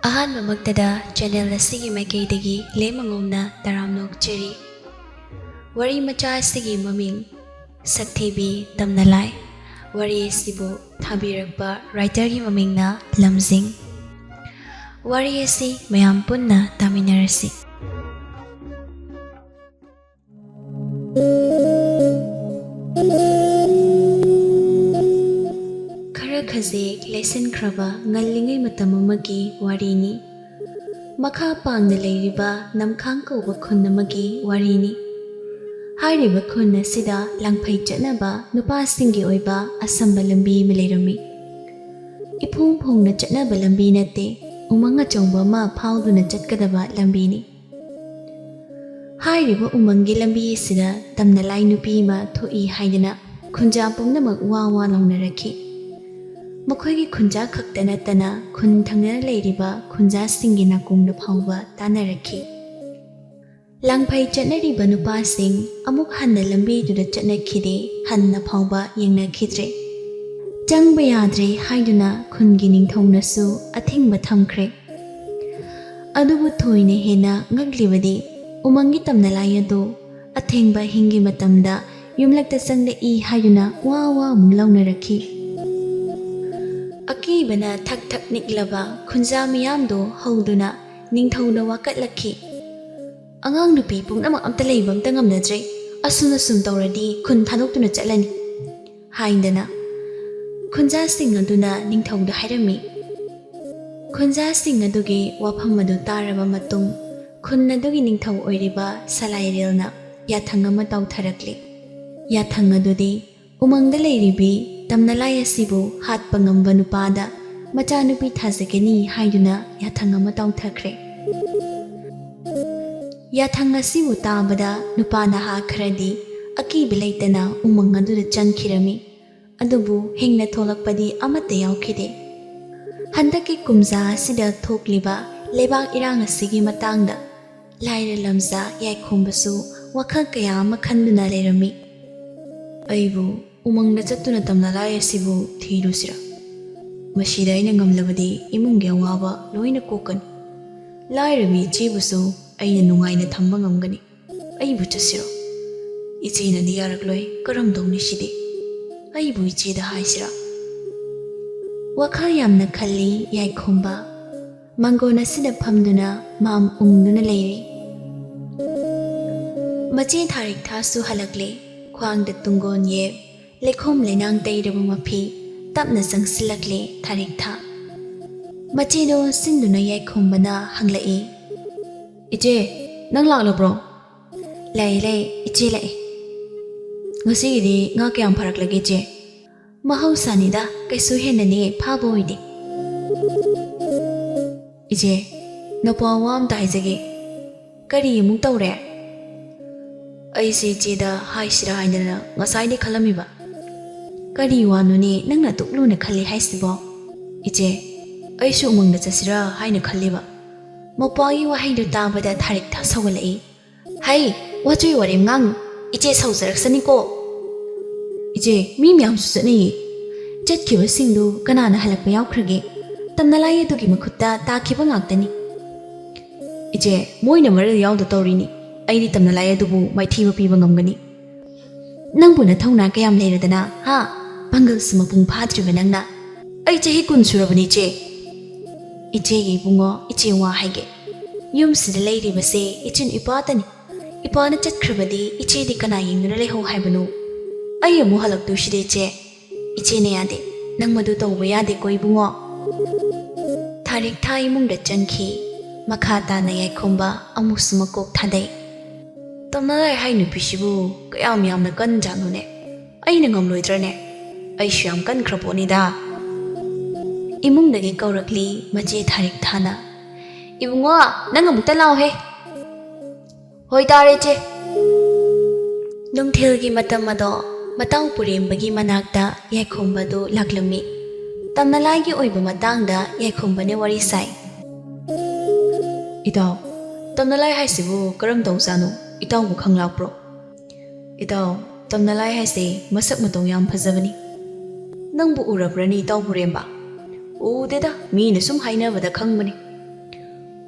ꯑꯍꯥꯟꯕꯃꯛꯇꯗ channel ꯑꯁꯤꯒꯤ ꯃꯥꯏꯀꯩꯗꯒꯤ ꯂꯦꯝꯃꯉꯣꯝꯅ ꯇꯔꯥꯝꯅ ꯑꯣꯛꯆꯔꯤ꯫ ꯋꯥꯔꯤ ꯃꯆꯥ ꯑꯁꯤꯒꯤ ꯃꯃꯤꯡ ꯁꯛꯊꯤꯕꯤ ꯇꯝꯅꯂꯥꯏ꯫ ꯋꯥꯔꯤ ꯑꯁꯤꯕꯨ ꯊꯥꯕꯤꯔꯛꯄ ꯔꯥꯏꯇꯔꯒꯤ ꯃꯃꯤꯡꯅ ꯂꯝꯖꯤꯡ꯫ ꯋꯥꯔꯤ ꯑꯁꯤ ꯃꯌꯥꯝ ꯄꯨꯟꯅ ꯇꯥꯃꯤꯟꯅꯔꯁꯤ꯫ ꯈꯔ ꯈꯖꯤꯛ ꯂꯩꯁꯤꯟꯈ꯭ꯔꯕ ꯉꯜꯂꯤꯉꯩ ꯃꯇꯝ ꯑꯃꯒꯤ ꯋꯥꯔꯤꯅꯤ꯫ ꯃꯈꯥ ꯄꯥꯡꯅ ꯂꯩꯔꯤꯕ ꯅꯝꯈꯥꯡ ꯀꯧꯕ ꯈꯨꯟ ꯑꯃꯒꯤ ꯋꯥꯔꯤꯅꯤ꯫ ꯍꯥꯏꯔꯤꯕ ꯈꯨꯟ ꯑꯁꯤꯗ ꯂꯪꯐꯩ ꯆꯠꯅꯕ ꯅꯨꯄꯥꯁꯤꯡꯒꯤ ꯑꯣꯏꯕ ꯑꯁꯝꯕ ꯂꯝꯕꯤ ꯑꯃ ꯂꯩꯔꯝꯃꯤ꯫ ꯏꯐꯣꯡ ꯐꯣꯡꯅ ꯆꯠꯅꯕ ꯂꯝꯕꯤ ꯅꯠꯇꯦ, ꯎꯃꯪ ꯑꯆꯧꯕ ꯑꯃ ꯐꯥꯎꯗꯨꯅ ꯆꯠꯀꯗꯕ ꯂꯝꯕꯤꯅꯤ꯫ ꯍꯥꯏꯔꯤꯕ ꯎꯃꯪꯒꯤ ꯂꯝꯕꯤ ꯑꯁꯤꯗ ꯇꯝꯅꯂꯥꯏ ꯅꯨꯄꯤ ꯑꯃ ꯊꯣꯛꯏ ꯍꯥꯏꯗꯅ ꯈꯨꯟꯖꯥ ꯄꯨꯝꯅꯃꯛ ꯋꯥ ꯋꯥ ꯂꯥꯎꯅꯔꯛꯈꯤ꯫ ꯃꯈꯣꯏꯒꯤ ꯈꯨꯟꯖꯥ ꯈꯛꯇ ꯅꯠꯇꯅ ꯈꯨꯟ ꯊꯪꯅꯅ ꯂꯩꯔꯤꯕ ꯈꯨꯟꯖꯥꯁꯤꯡꯒꯤ ꯅꯥꯀꯣꯡꯗ ꯐꯥꯎꯕ ꯇꯥꯟꯅꯔꯛꯈꯤ꯫ ꯂꯪꯐꯩ ꯆꯠꯅꯔꯤꯕ ꯅꯨꯄꯥꯁꯤꯡ ꯑꯃꯨꯛ ꯍꯟꯅ ꯂꯝꯕꯤꯗꯨꯗ ꯆꯠꯅꯈꯤꯗꯦ, ꯍꯟꯅ ꯐꯥꯎꯕ ꯌꯦꯡꯅꯈꯤꯗ꯭ꯔꯦ꯫ ꯆꯪꯕ ꯌꯥꯗ꯭ꯔꯦ ꯍꯥꯏꯗꯨꯅ ꯈꯨꯟꯒꯤ ꯅꯤꯡꯊꯧꯅꯁꯨ ꯑꯊꯤꯡꯕ ꯊꯝꯈ꯭ꯔꯦ꯫ ꯑꯗꯨꯕꯨ ꯊꯣꯏꯅ ꯍꯦꯟꯅ ꯉꯛꯂꯤꯕꯗꯤ ꯎꯃꯪꯒꯤ ꯇꯝꯅꯂꯥꯏ ꯑꯗꯨ ꯑꯊꯦꯡꯕ ꯑꯍꯤꯡꯒꯤ ꯃꯇꯝꯗ ꯌꯨꯝꯂꯛꯇ ꯆꯪꯂꯛꯏ ꯍꯥꯏꯗꯨꯅ ꯋꯥ ꯋꯥ ꯑꯃꯨꯛ ꯂꯥꯎꯅꯔꯛꯈꯤ꯫ ꯑꯀꯤꯕꯅ ꯊꯛ ꯊꯛ ꯅꯤꯛꯂꯕ ꯈꯨꯟꯖꯥ ꯃꯤꯌꯥꯝꯗꯣ ꯍꯧꯗꯨꯅ ꯅꯤꯡꯊꯧꯗ ꯋꯥꯀꯠꯂꯛꯈꯤ꯫ ꯑꯉꯥꯡ ꯅꯨꯄꯤ ꯄꯨꯝꯅꯃꯛ ꯑꯝꯇ ꯂꯩꯕ ꯑꯝꯇ ꯉꯝꯅꯗ꯭ꯔꯦ, ꯑꯁꯨꯝ ꯇꯧꯔꯗꯤ ꯈꯨꯟ ꯊꯥꯗꯣꯛꯇꯨꯅ ꯆꯠꯂꯅꯤ ꯍꯥꯏꯗꯅ ꯈꯨꯟꯖꯥꯁꯤꯡ ꯑꯗꯨꯅ ꯅꯤꯡꯊꯧꯗ ꯍꯥꯏꯔꯝꯃꯤ꯫ ꯈꯨꯟꯖꯥꯁꯤꯡ ꯑꯗꯨꯒꯤ ꯋꯥꯐꯝ ꯑꯗꯨ ꯇꯥꯔꯕ ꯃꯇꯨꯡ ꯈꯨꯟ ꯑꯗꯨꯒꯤ ꯅꯤꯡꯊꯧ ꯑꯣꯏꯔꯤꯕ ꯁꯂꯥꯏꯔꯦꯜꯅ ꯌꯥꯊꯪ ꯑꯃ ꯇꯧꯊꯔꯛꯂꯤ꯫ ꯌꯥꯊꯪ ꯑꯗꯨꯗꯤ ꯎꯃꯪꯗ ꯂꯩꯔꯤꯕꯤ ꯇꯝꯅꯂꯥꯏ ꯑꯁꯤꯕꯨ ꯍꯥꯠꯄ ꯉꯝꯕ ꯅꯨꯄꯥꯗ ꯃꯆꯥꯅꯨꯄꯤ ꯊꯥꯖꯒꯅꯤ ꯍꯥꯏꯗꯨꯅ ꯌꯥꯊꯪ ꯑꯃ ꯇꯧꯊꯈ꯭ꯔꯦ꯫ ꯌꯥꯊꯪ ꯑꯁꯤꯕꯨ ꯇꯥꯕꯗ ꯅꯨꯄꯥ ꯅꯍꯥ ꯈꯔꯗꯤ ꯑꯀꯤꯕ ꯂꯩꯇꯅ ꯎꯃꯪ ꯑꯗꯨꯗ ꯆꯪꯈꯤꯔꯝꯃꯤ꯫ ꯑꯗꯨꯕꯨ ꯍꯤꯡꯅ ꯊꯣꯛꯂꯛꯄꯗꯤ ꯑꯃꯠꯇ ꯌꯥꯎꯈꯤꯗꯦ꯫ ꯍꯟꯗꯛꯀꯤ ꯀꯨꯝꯖꯥ ꯑꯁꯤꯗ ꯊꯣꯛꯂꯤꯕ ꯂꯩꯕꯥꯛ ꯏꯔꯥꯡ ꯑꯁꯤꯒꯤ ꯃꯇꯥꯡꯗ ꯂꯥꯏꯔ ꯂꯝꯖꯥ ꯌꯥꯏꯈꯣꯝꯕꯁꯨ ꯋꯥꯈꯜ ꯀꯌꯥ ꯑꯃ ꯈꯟꯗꯨꯅ ꯂꯩꯔꯝꯃꯤ꯫ ꯑꯩꯕꯨ ꯎꯃꯪꯗ ꯆꯠꯇꯨꯅ ꯇꯝꯅꯂꯥꯏ ꯑꯁꯤꯕꯨ ꯊꯤꯔꯨꯁꯤꯔꯥ? ꯃꯁꯤꯗ ꯑꯩꯅ ꯉꯝꯂꯕꯗꯤ ꯏꯃꯨꯡꯒꯤ ꯑꯋꯥꯕ ꯂꯣꯏꯅ ꯀꯣꯛꯀꯅꯤ꯫ ꯂꯥꯏꯔꯕꯤ ꯏꯆꯦꯕꯨꯁꯨ ꯑꯩꯅ ꯅꯨꯡꯉꯥꯏꯅ ꯊꯝꯕ ꯉꯝꯒꯅꯤ꯫ ꯑꯩꯕꯨ ꯆꯠꯁꯤꯔꯣ? ꯏꯆꯦꯅꯗꯤ ꯌꯥꯔꯛꯂꯣꯏ, ꯀꯔꯝ ꯇꯧꯅꯤ ꯁꯤꯗꯤ? ꯑꯩꯕꯨ ꯏꯆꯦꯗ ꯍꯥꯏꯁꯤꯔꯥ? ꯋꯥꯈꯜ ꯌꯥꯝꯅ ꯈꯜꯂꯤ ꯌꯥꯏꯈꯣꯝꯕ꯫ ꯃꯥꯡꯒꯣꯟ ꯑꯁꯤꯗ ꯐꯝꯗꯨꯅ ꯃꯥꯝ ꯎꯪꯗꯨꯅ ꯂꯩꯔꯤ꯫ ꯃꯆꯦ ꯊꯥꯔꯤꯛꯊꯥꯁꯨ ꯍꯜꯂꯛꯂꯦ꯫ ꯈ꯭ꯋꯥꯡꯗ ꯇꯨꯡꯒꯣꯟ ꯌꯦꯞ, ꯂꯩꯈꯣꯝ ꯂꯩꯅꯥꯡ ꯇꯩꯔꯕ ꯃꯐꯤ ꯇꯞꯅ ꯆꯪꯁꯤꯜꯂꯛꯂꯦ ꯊꯥꯔꯤꯛꯊꯥ꯫ ꯃꯆꯦꯗ ꯑꯣꯟꯁꯤꯟꯗꯨꯅ ꯌꯥꯏꯈꯣꯝꯕꯅ ꯍꯪꯂꯛꯏ꯫ ꯏꯆꯦ, ꯅꯪ ꯂꯥꯛꯂꯕ꯭ꯔꯣ? ꯂꯩ, ꯏꯆꯦ ꯂꯥꯛꯑꯦ꯫ ꯉꯁꯤꯒꯤꯗꯤ ꯉꯥ ꯀꯌꯥꯝ ꯐꯔꯛꯂꯒꯦ ꯏꯆꯦ? ꯃꯍꯧꯁꯥꯅꯤꯗ, ꯀꯩꯁꯨ ꯍꯦꯟꯅꯅꯦ ꯐꯥꯕ ꯑꯣꯏꯗꯦ꯫ ꯏꯆꯦ, ꯅꯄꯥ ꯋꯥ ꯑꯝꯇ ꯍꯥꯏꯖꯒꯦ꯫ ꯀꯔꯤ ꯑꯃꯨꯛ ꯇꯧꯔꯦ? ꯑꯩꯁꯦ ꯏꯆꯦꯗ ꯍꯥꯏꯁꯤꯔꯥ ꯍꯥꯏꯗꯅ ꯉꯁꯥꯏꯗꯤ ꯈꯜꯂꯝꯃꯤꯕ꯫ ꯀꯔꯤ ꯋꯥꯅꯣꯅꯦ ꯅꯪꯅ ꯑꯗꯨꯛ ꯂꯨꯅ ꯈꯜꯂꯤ ꯍꯥꯏꯁꯤꯕꯣ? ꯏꯆꯦ, ꯑꯩꯁꯨ ꯎꯃꯪꯗ ꯆꯠꯁꯤꯔꯥ ꯍꯥꯏꯅ ꯈꯜꯂꯤꯕ꯫ ꯃꯄꯥꯒꯤ ꯋꯥꯍꯩꯗꯨ ꯇꯥꯕꯗ ꯊꯥꯔꯤꯛꯊꯥ ꯁꯧꯒꯠꯂꯛꯏ꯫ ꯍꯩ, ꯋꯥꯆꯣꯏ ꯋꯥꯔꯦꯝ ꯉꯥꯡꯅꯨ, ꯏꯆꯦ ꯁꯥꯎꯖꯔꯛꯁꯅꯤꯀꯣ꯫ ꯏꯆꯦ, ꯃꯤ ꯃꯌꯥꯝꯁꯨ ꯆꯠꯅꯩꯌꯦ꯫ ꯆꯠꯈꯤꯕꯁꯤꯡꯗꯨ ꯀꯅꯥꯅ ꯍꯜꯂꯛꯄ ꯌꯥꯎꯈ꯭ꯔꯒꯦ? ꯇꯝꯅꯂꯥꯏ ꯑꯗꯨꯒꯤ ꯃꯈꯨꯠꯇ ꯇꯥꯈꯤꯕ ꯉꯥꯛꯇꯅꯤ꯫ ꯏꯆꯦ, ꯃꯣꯏꯅ ꯃꯔꯜ ꯌꯥꯎꯗ ꯇꯧꯔꯤꯅꯤ꯫ ꯑꯩꯗꯤ ꯇꯝꯅꯂꯥꯏ ꯑꯗꯨꯕꯨ ꯃꯥꯏꯊꯤꯕ ꯄꯤꯕ ꯉꯝꯒꯅꯤ꯫ ꯅꯪꯕꯨ ꯅꯊꯧꯅꯥ ꯀꯌꯥꯝ ꯂꯩꯔꯗꯅ ꯄꯥꯡꯒꯜꯁꯨ ꯃꯄꯨꯡ ꯐꯥꯗ꯭ꯔꯤꯕ ꯅꯪꯅ? ꯑꯩ ꯆꯍꯤ 10 ꯁꯨꯔꯕꯅꯤ ꯏꯆꯦ꯫ ꯏꯆꯦꯒꯤ ꯏꯕꯨꯡꯉꯣ, ꯏꯆꯦ ꯋꯥ ꯍꯥꯏꯒꯦ꯫ ꯌꯨꯝꯁꯤꯗ ꯂꯩꯔꯤꯕꯁꯦ ꯏꯆꯤꯟ ꯏꯄꯥꯇꯅꯤ꯫ ꯏꯄꯥꯅ ꯆꯠꯈ꯭ꯔꯕꯗꯤ ꯏꯆꯦꯗꯤ ꯀꯅꯥ ꯌꯦꯡꯗꯨꯅ ꯂꯩꯍꯧ ꯍꯥꯏꯕꯅꯣ? ꯑꯩ ꯑꯃꯨꯛ ꯍꯜꯂꯛꯇꯣꯏꯁꯤꯗꯤ ꯏꯆꯦ꯫ ꯏꯆꯦꯅ ꯌꯥꯗꯦ, ꯅꯪ ꯃꯗꯨ ꯇꯧꯕ ꯌꯥꯗꯦꯀꯣ ꯏꯕꯨꯡꯉꯣ꯫ ꯊꯥꯔꯤꯛꯊꯥ ꯏꯃꯨꯡꯗ ꯆꯪꯈꯤ꯫ ꯃꯈꯥ ꯇꯥꯅ ꯌꯥꯏꯈꯣꯝꯕ ꯑꯃꯨꯛꯁꯨ ꯃꯀꯣꯛ ꯊꯥꯗꯩ꯫ ꯇꯝꯅꯂꯥꯏ ꯍꯥꯏ ꯅꯨꯄꯤꯁꯤꯕꯨ ꯀꯌꯥꯝ ꯌꯥꯝꯅ ꯀꯟꯖꯥꯠꯅꯣꯅꯦ? ꯑꯩꯅ ꯉꯝꯂꯣꯏꯗ꯭ꯔꯅꯦ? ꯑꯩꯁꯨ ꯌꯥꯝ ꯀꯟꯈ꯭ꯔ ꯄꯣꯠꯅꯤꯗ꯫ ꯏꯃꯨꯡꯗꯒꯤ ꯀꯧꯔꯛꯂꯤ ꯃꯆꯦ ꯊꯥꯔꯤꯛꯊꯥꯅ꯫ ꯏꯕꯨꯡꯉꯣ, ꯅꯪ ꯑꯃꯨꯛꯇ ꯂꯥꯎꯍꯦ꯫ ꯍꯣꯏ ꯇꯥꯔꯦ ꯏꯆꯦ꯫ ꯅꯨꯡꯊꯤꯜꯒꯤ ꯃꯇꯝ ꯑꯗꯣ ꯃꯇꯥꯎ ꯄꯨꯔꯦꯝꯕꯒꯤ ꯃꯅꯥꯛꯇ ꯌꯥꯏꯈꯣꯝꯕꯗꯨ ꯂꯥꯛꯂꯝꯃꯤ꯫ ꯇꯝꯅꯂꯥꯏꯒꯤ ꯑꯣꯏꯕ ꯃꯇꯥꯡꯗ ꯌꯥꯏꯈꯣꯝꯕꯅ ꯋꯥꯔꯤ ꯁꯥꯏ꯫ ꯏꯇꯥꯎ, ꯇꯝꯅꯂꯥꯏ ꯍꯥꯏꯁꯤꯕꯨ ꯀꯔꯝ ꯇꯧꯖꯥꯠꯅꯣ? ꯏꯇꯥꯎꯕꯨ ꯈꯪꯂꯥꯛꯄ꯭ꯔꯣ? ꯏꯇꯥꯎ, ꯇꯝꯅꯂꯥꯏ ꯍꯥꯏꯁꯦ ꯃꯁꯛ ꯃꯇꯧ ꯌꯥꯝ ꯐꯖꯕꯅꯤ꯫ ꯅꯪꯕꯨ ꯎꯔꯕ꯭ꯔꯅꯤ ꯏꯇꯥꯎ ꯄꯨꯔꯦꯝꯕ? ꯎꯗꯦꯗ, ꯃꯤꯅ ꯁꯨꯝ ꯍꯥꯏꯅꯕꯗ ꯈꯪꯕꯅꯤ꯫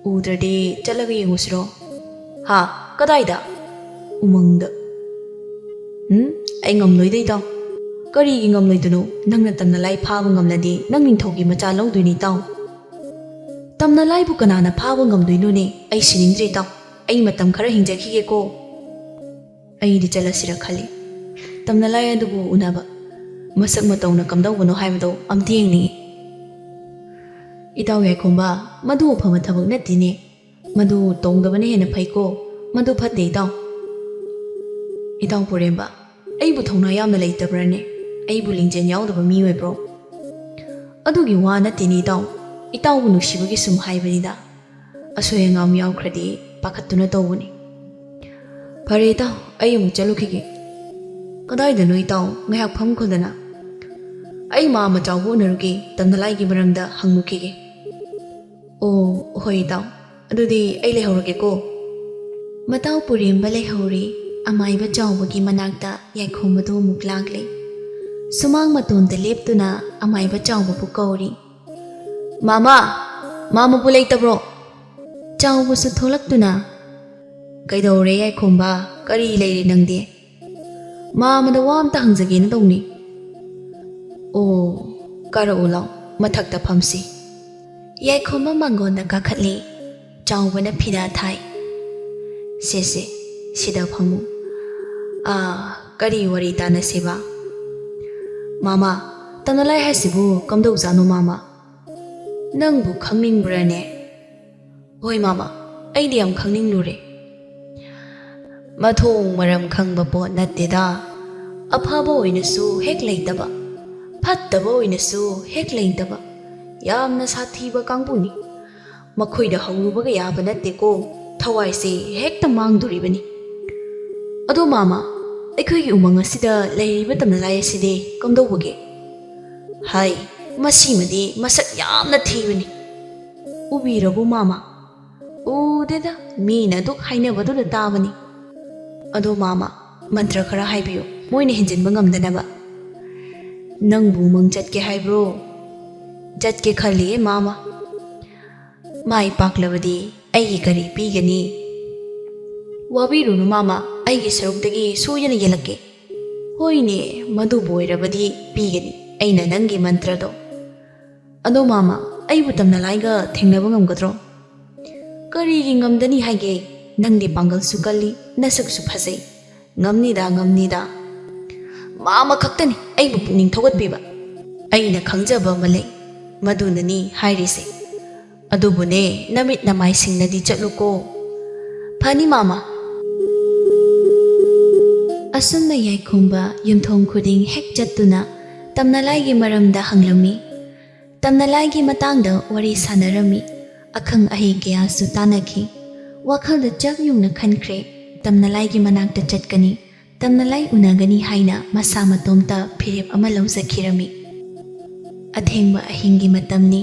ꯎꯗ꯭ꯔꯗꯤ ꯆꯠꯂꯒ ꯌꯦꯡꯉꯨꯁꯤꯔꯣ? ꯍꯥ, ꯀꯗꯥꯏꯗ? ꯎꯃꯪꯗ. ꯑꯩ ꯉꯝꯂꯣꯏꯗ ꯏꯇꯥꯎ. ꯀꯔꯤꯒꯤ ꯉꯝꯂꯣꯏꯗꯅꯣ? ꯅꯪꯅ ꯇꯝꯅꯂꯥꯏ ꯐꯥꯕ ꯉꯝꯂꯗꯤ ꯅꯪ ꯅꯤꯡꯊꯧꯒꯤ ꯃꯆꯥ ꯂꯧꯗꯣꯏꯅꯤ ꯏꯇꯥꯎ. ꯇꯝꯅꯂꯥꯏꯕꯨ ꯀꯅꯥꯅ ꯐꯥꯕ ꯉꯝꯗꯣꯏꯅꯣꯅꯦ? ꯑꯩ ꯁꯤꯅꯤꯡꯗ꯭ꯔꯦ ꯏꯇꯥꯎ. ꯑꯩ ꯃꯇꯝ ꯈꯔ ꯍꯤꯡꯖꯈꯤꯒꯦꯀꯣ. ꯑꯩꯗꯤ ꯆꯠꯂꯁꯤꯔ ꯈꯜꯂꯤ. ꯇꯝꯅꯂꯥꯏ ꯑꯗꯨꯕꯨ ꯎꯅꯕ, ꯃꯁꯛ ꯃꯇꯧꯅ ꯀꯝꯗꯧꯕꯅꯣ ꯍꯥꯏꯕꯗꯣ ꯑꯝꯇ ꯌꯦꯡꯅꯤꯡꯉꯤ. ꯏꯇꯥꯎ ꯌꯥꯏꯈꯣꯝꯕ, ꯃꯗꯨ ꯑꯐꯕ ꯊꯕꯛ ꯅꯠꯇꯦꯅꯦ. ꯃꯗꯨ ꯇꯧꯗꯕꯅ ꯍꯦꯟꯅ ꯐꯩꯀꯣ. ꯃꯗꯨ ꯐꯠꯇꯦ ꯏꯇꯥꯎ. ꯏꯇꯥꯎ ꯄꯣꯔꯦꯝꯕ, ꯑꯩꯕꯨ ꯊꯧꯅꯥ ꯌꯥꯝꯅ ꯂꯩꯇꯕ꯭ꯔꯅꯦ? ꯑꯩꯕꯨ ꯂꯤꯡꯖꯦꯜ ꯌꯥꯎꯗꯕ ꯃꯤ ꯑꯣꯏꯕ꯭ꯔꯣ? ꯑꯗꯨꯒꯤ ꯋꯥ ꯅꯠꯇꯦꯅꯦ ꯏꯇꯥꯎ. ꯏꯇꯥꯎꯕꯨ ꯅꯨꯡꯁꯤꯕꯒꯤ ꯁꯨꯝ ꯍꯥꯏꯕꯅꯤꯗ. ꯑꯁꯣꯏ ꯑꯉꯥꯝ ꯌꯥꯎꯈ꯭ꯔꯗꯤ ꯄꯥꯈꯠꯇꯨꯅ ꯇꯧꯕꯅꯤ. ꯐꯔꯦ ꯏꯇꯥꯎ, ꯑꯩ ꯑꯃꯨꯛ ꯆꯠꯂꯨꯈꯤꯒꯦ. ꯀꯗꯥꯏꯗꯅꯣ ꯏꯇꯥꯎ? ꯉꯥꯏꯍꯥꯛ ꯐꯝꯈꯣꯗꯅ. ꯑꯩ ꯃꯥꯝꯃ ꯆꯥꯎꯕ ꯎꯅꯔꯨꯒꯦ. ꯇꯝꯅꯂꯥꯏꯒꯤ ꯃꯔꯝꯗ ꯍꯪꯂꯨꯈꯤꯒꯦ. ꯑꯣ, ꯍꯣꯏ ꯏꯇꯥꯎ. ꯑꯗꯨꯗꯤ ꯑꯩ ꯂꯩꯍꯧꯔꯒꯦꯀꯣ. ꯃꯇꯥꯎ ꯄꯨꯔꯦꯝꯕ ꯂꯩꯍꯧꯔꯤ. ꯑꯃꯥꯏꯕ ꯆꯥꯎꯕꯒꯤ ꯃꯅꯥꯛꯇ ꯌꯥꯏꯈꯣꯝꯕꯗꯨ ꯑꯃꯨꯛ ꯂꯥꯛꯂꯦ. ꯁꯨꯃꯥꯡ ꯃꯇꯣꯟꯗ ꯂꯦꯞꯇꯨꯅ ꯑꯃꯥꯏꯕ ꯆꯥꯎꯕꯕꯨ ꯀꯧꯔꯤ. ꯃꯥꯃꯥ, ꯃꯥꯃꯥꯕꯨ ꯂꯩꯇꯕ꯭ꯔꯣ? ꯆꯥꯎꯕꯁꯨ ꯊꯣꯛꯂꯛꯇꯨꯅ, ꯀꯩꯗꯧꯔꯦ ꯌꯥꯏꯈꯣꯝꯕ? ꯀꯔꯤ ꯂꯩꯔꯦ ꯅꯪꯗꯤ? ꯃꯥꯃꯥꯗ ꯋꯥ ꯑꯝꯇ ꯍꯪꯖꯒꯦꯅ ꯇꯧꯅꯤ. ꯑꯣ, ꯀꯥꯔꯛꯎ ꯂꯥꯎ, ꯃꯊꯛꯇ ꯐꯝꯁꯤ. ꯌꯥꯏꯈꯣꯝꯕ ꯃꯥꯡꯒꯣꯟꯗ ꯀꯥꯈꯠꯂꯤ. ꯆꯥꯎꯕꯅ ꯐꯤꯗꯥ ꯊꯥꯏ. ꯁꯦ, ꯁꯤꯗ ꯐꯝꯃꯨ. ꯀꯔꯤ ꯋꯥꯔꯤ ꯇꯥꯟꯅꯁꯦꯕ? ꯃꯥꯃꯥ, ꯇꯝꯅꯂꯥꯏ ꯍꯥꯏꯁꯤꯕꯨ ꯀꯝꯗꯧꯖꯥꯠꯅꯣ ꯃꯥꯃꯥ? ꯅꯪꯕꯨ ꯈꯪꯅꯤꯡꯕ꯭ꯔꯅꯦ? ꯍꯣꯏ ꯃꯥꯃꯥ, ꯑꯩꯗꯤ ꯌꯥꯝ ꯈꯪꯅꯤꯡꯂꯨꯔꯦ. ꯃꯊꯣꯡ ꯃꯔꯝ ꯈꯪꯕ ꯄꯣꯠ ꯅꯠꯇꯦꯗ. ꯑꯐꯕ ꯑꯣꯏꯅꯁꯨ ꯍꯦꯛ ꯂꯩꯇꯕ, ꯐꯠꯇꯕ ꯑꯣꯏꯅꯁꯨ ꯍꯦꯛ ꯂꯩꯇꯕ, ꯌꯥꯝꯅ ꯁꯥꯊꯤꯕ ꯀꯥꯡꯕꯨꯅꯤ. ꯃꯈꯣꯏꯗ ꯍꯧꯔꯨꯕꯒ ꯌꯥꯕ ꯅꯠꯇꯦꯀꯣ. ꯊꯋꯥꯏꯁꯦ ꯍꯦꯛꯇ ꯃꯥꯡꯗꯣꯔꯤꯕꯅꯤ. ꯑꯗꯣ ꯃꯥꯃꯥ, ꯑꯩꯈꯣꯏꯒꯤ ꯎꯃꯪ ꯑꯁꯤꯗ ꯂꯩꯔꯤꯕ ꯇꯝꯅꯂꯥꯏ ꯑꯁꯤꯗꯤ ꯀꯝꯗꯧꯕꯒꯦ? ꯍꯥꯏ, ꯃꯁꯤꯃꯗꯤ ꯃꯁꯛ ꯌꯥꯝꯅ ꯊꯤꯕꯅꯤ. ꯎꯕꯤꯔꯕꯣ ꯃꯥꯃꯥ? ꯎꯗꯦꯗ, ꯃꯤꯅ ꯑꯗꯨꯛ ꯍꯥꯏꯅꯕꯗꯨꯗ ꯇꯥꯕꯅꯤ. ꯑꯗꯣ ꯃꯥꯃꯥ, ꯃꯟꯇ꯭ꯔ ꯈꯔ ꯍꯥꯏꯕꯤꯌꯨ, ꯃꯣꯏꯅ ꯍꯦꯟꯖꯤꯟꯕ ꯉꯝꯗꯅꯕ. ꯅꯪꯕꯨ ꯎꯃꯪ ꯆꯠꯀꯦ ꯍꯥꯏꯕ꯭ꯔꯣ? ꯆꯠꯀꯦ ꯈꯜꯂꯤꯌꯦ ꯃꯥꯃꯥ. ꯃꯥꯏ ꯄꯥꯛꯂꯕꯗꯤ ꯑꯩꯒꯤ ꯀꯔꯤ ꯄꯤꯒꯅꯤ? ꯋꯥꯕꯤꯔꯨꯅꯨ ꯃꯥꯃꯥ, ꯑꯩꯒꯤ ꯁꯔꯨꯛꯇꯒꯤ ꯁꯣꯏꯗꯅ ꯌꯦꯜꯂꯛꯀꯦ. ꯍꯣꯏꯅꯦ, ꯃꯗꯨꯕꯨ ꯑꯣꯏꯔꯕꯗꯤ ꯄꯤꯒꯅꯤ ꯑꯩꯅ ꯅꯪꯒꯤ ꯃꯟꯇ꯭ꯔꯗꯣ. ꯑꯗꯣ ꯃꯥꯃꯥ, ꯑꯩꯕꯨ ꯇꯝꯅꯂꯥꯏꯒ ꯊꯦꯡꯅꯕ ꯉꯝꯒꯗ꯭ꯔꯣ? ꯀꯔꯤꯒꯤ ꯉꯝꯗꯅꯤ ꯍꯥꯏꯒꯦ? ꯅꯪꯗꯤ ꯄꯥꯡꯒꯜꯁꯨ ꯀꯜꯂꯤ, ꯅꯁꯛꯁꯨ ꯐꯖꯩ. ꯉꯝꯅꯤꯗ. ꯃꯥꯃꯥ ꯈꯛꯇꯅꯤ ꯑꯩꯕꯨ ꯄꯨꯛꯅꯤꯡ ꯊꯧꯒꯠꯄꯤꯕ. ꯑꯩꯅ ꯈꯪꯖꯕ ꯑꯃ ꯂꯩ, ꯃꯗꯨꯅꯅꯤ ꯍꯥꯏꯔꯤꯁꯦ. ꯑꯗꯨꯕꯨꯅꯦ, ꯅꯃꯤꯠ ꯅꯃꯥꯏ ꯁꯤꯡꯅꯗꯤ ꯆꯠꯂꯨꯀꯣ. ꯐꯅꯤ ꯃꯥꯃꯥ. ꯑꯁꯨꯝꯅ ꯌꯥꯏꯈꯣꯝꯕ ꯌꯨꯝꯊꯣꯡ ꯈꯨꯗꯤꯡ ꯍꯦꯛ ꯆꯠꯇꯨꯅ ꯇꯝꯅꯂꯥꯏꯒꯤ ꯃꯔꯝꯗ ꯍꯪꯂꯝꯃꯤ. ꯇꯝꯅꯂꯥꯏꯒꯤ ꯃꯇꯥꯡꯗ ꯋꯥꯔꯤ ꯁꯥꯟꯅꯔꯝꯃꯤ. ꯑꯈꯪ ꯑꯍꯩ ꯀꯌꯥꯁꯨ ꯇꯥꯟꯅꯈꯤ. ꯋꯥꯈꯜꯗ ꯆꯞ ꯌꯨꯡꯅ ꯈꯟꯈ꯭ꯔꯦ. ꯇꯝꯅꯂꯥꯏꯒꯤ ꯃꯅꯥꯛꯇ ꯆꯠꯀꯅꯤ, ꯇꯝꯅꯂꯥꯏ ꯎꯅꯒꯅꯤ ꯍꯥꯏꯅ ꯃꯁꯥ ꯃꯇꯣꯝꯇ ꯐꯤꯔꯦꯞ ꯑꯃ ꯂꯧꯖꯈꯤꯔꯝꯃꯤ. ꯑꯊꯦꯡꯕ ꯑꯍꯤꯡꯒꯤ ꯃꯇꯝꯅꯤ.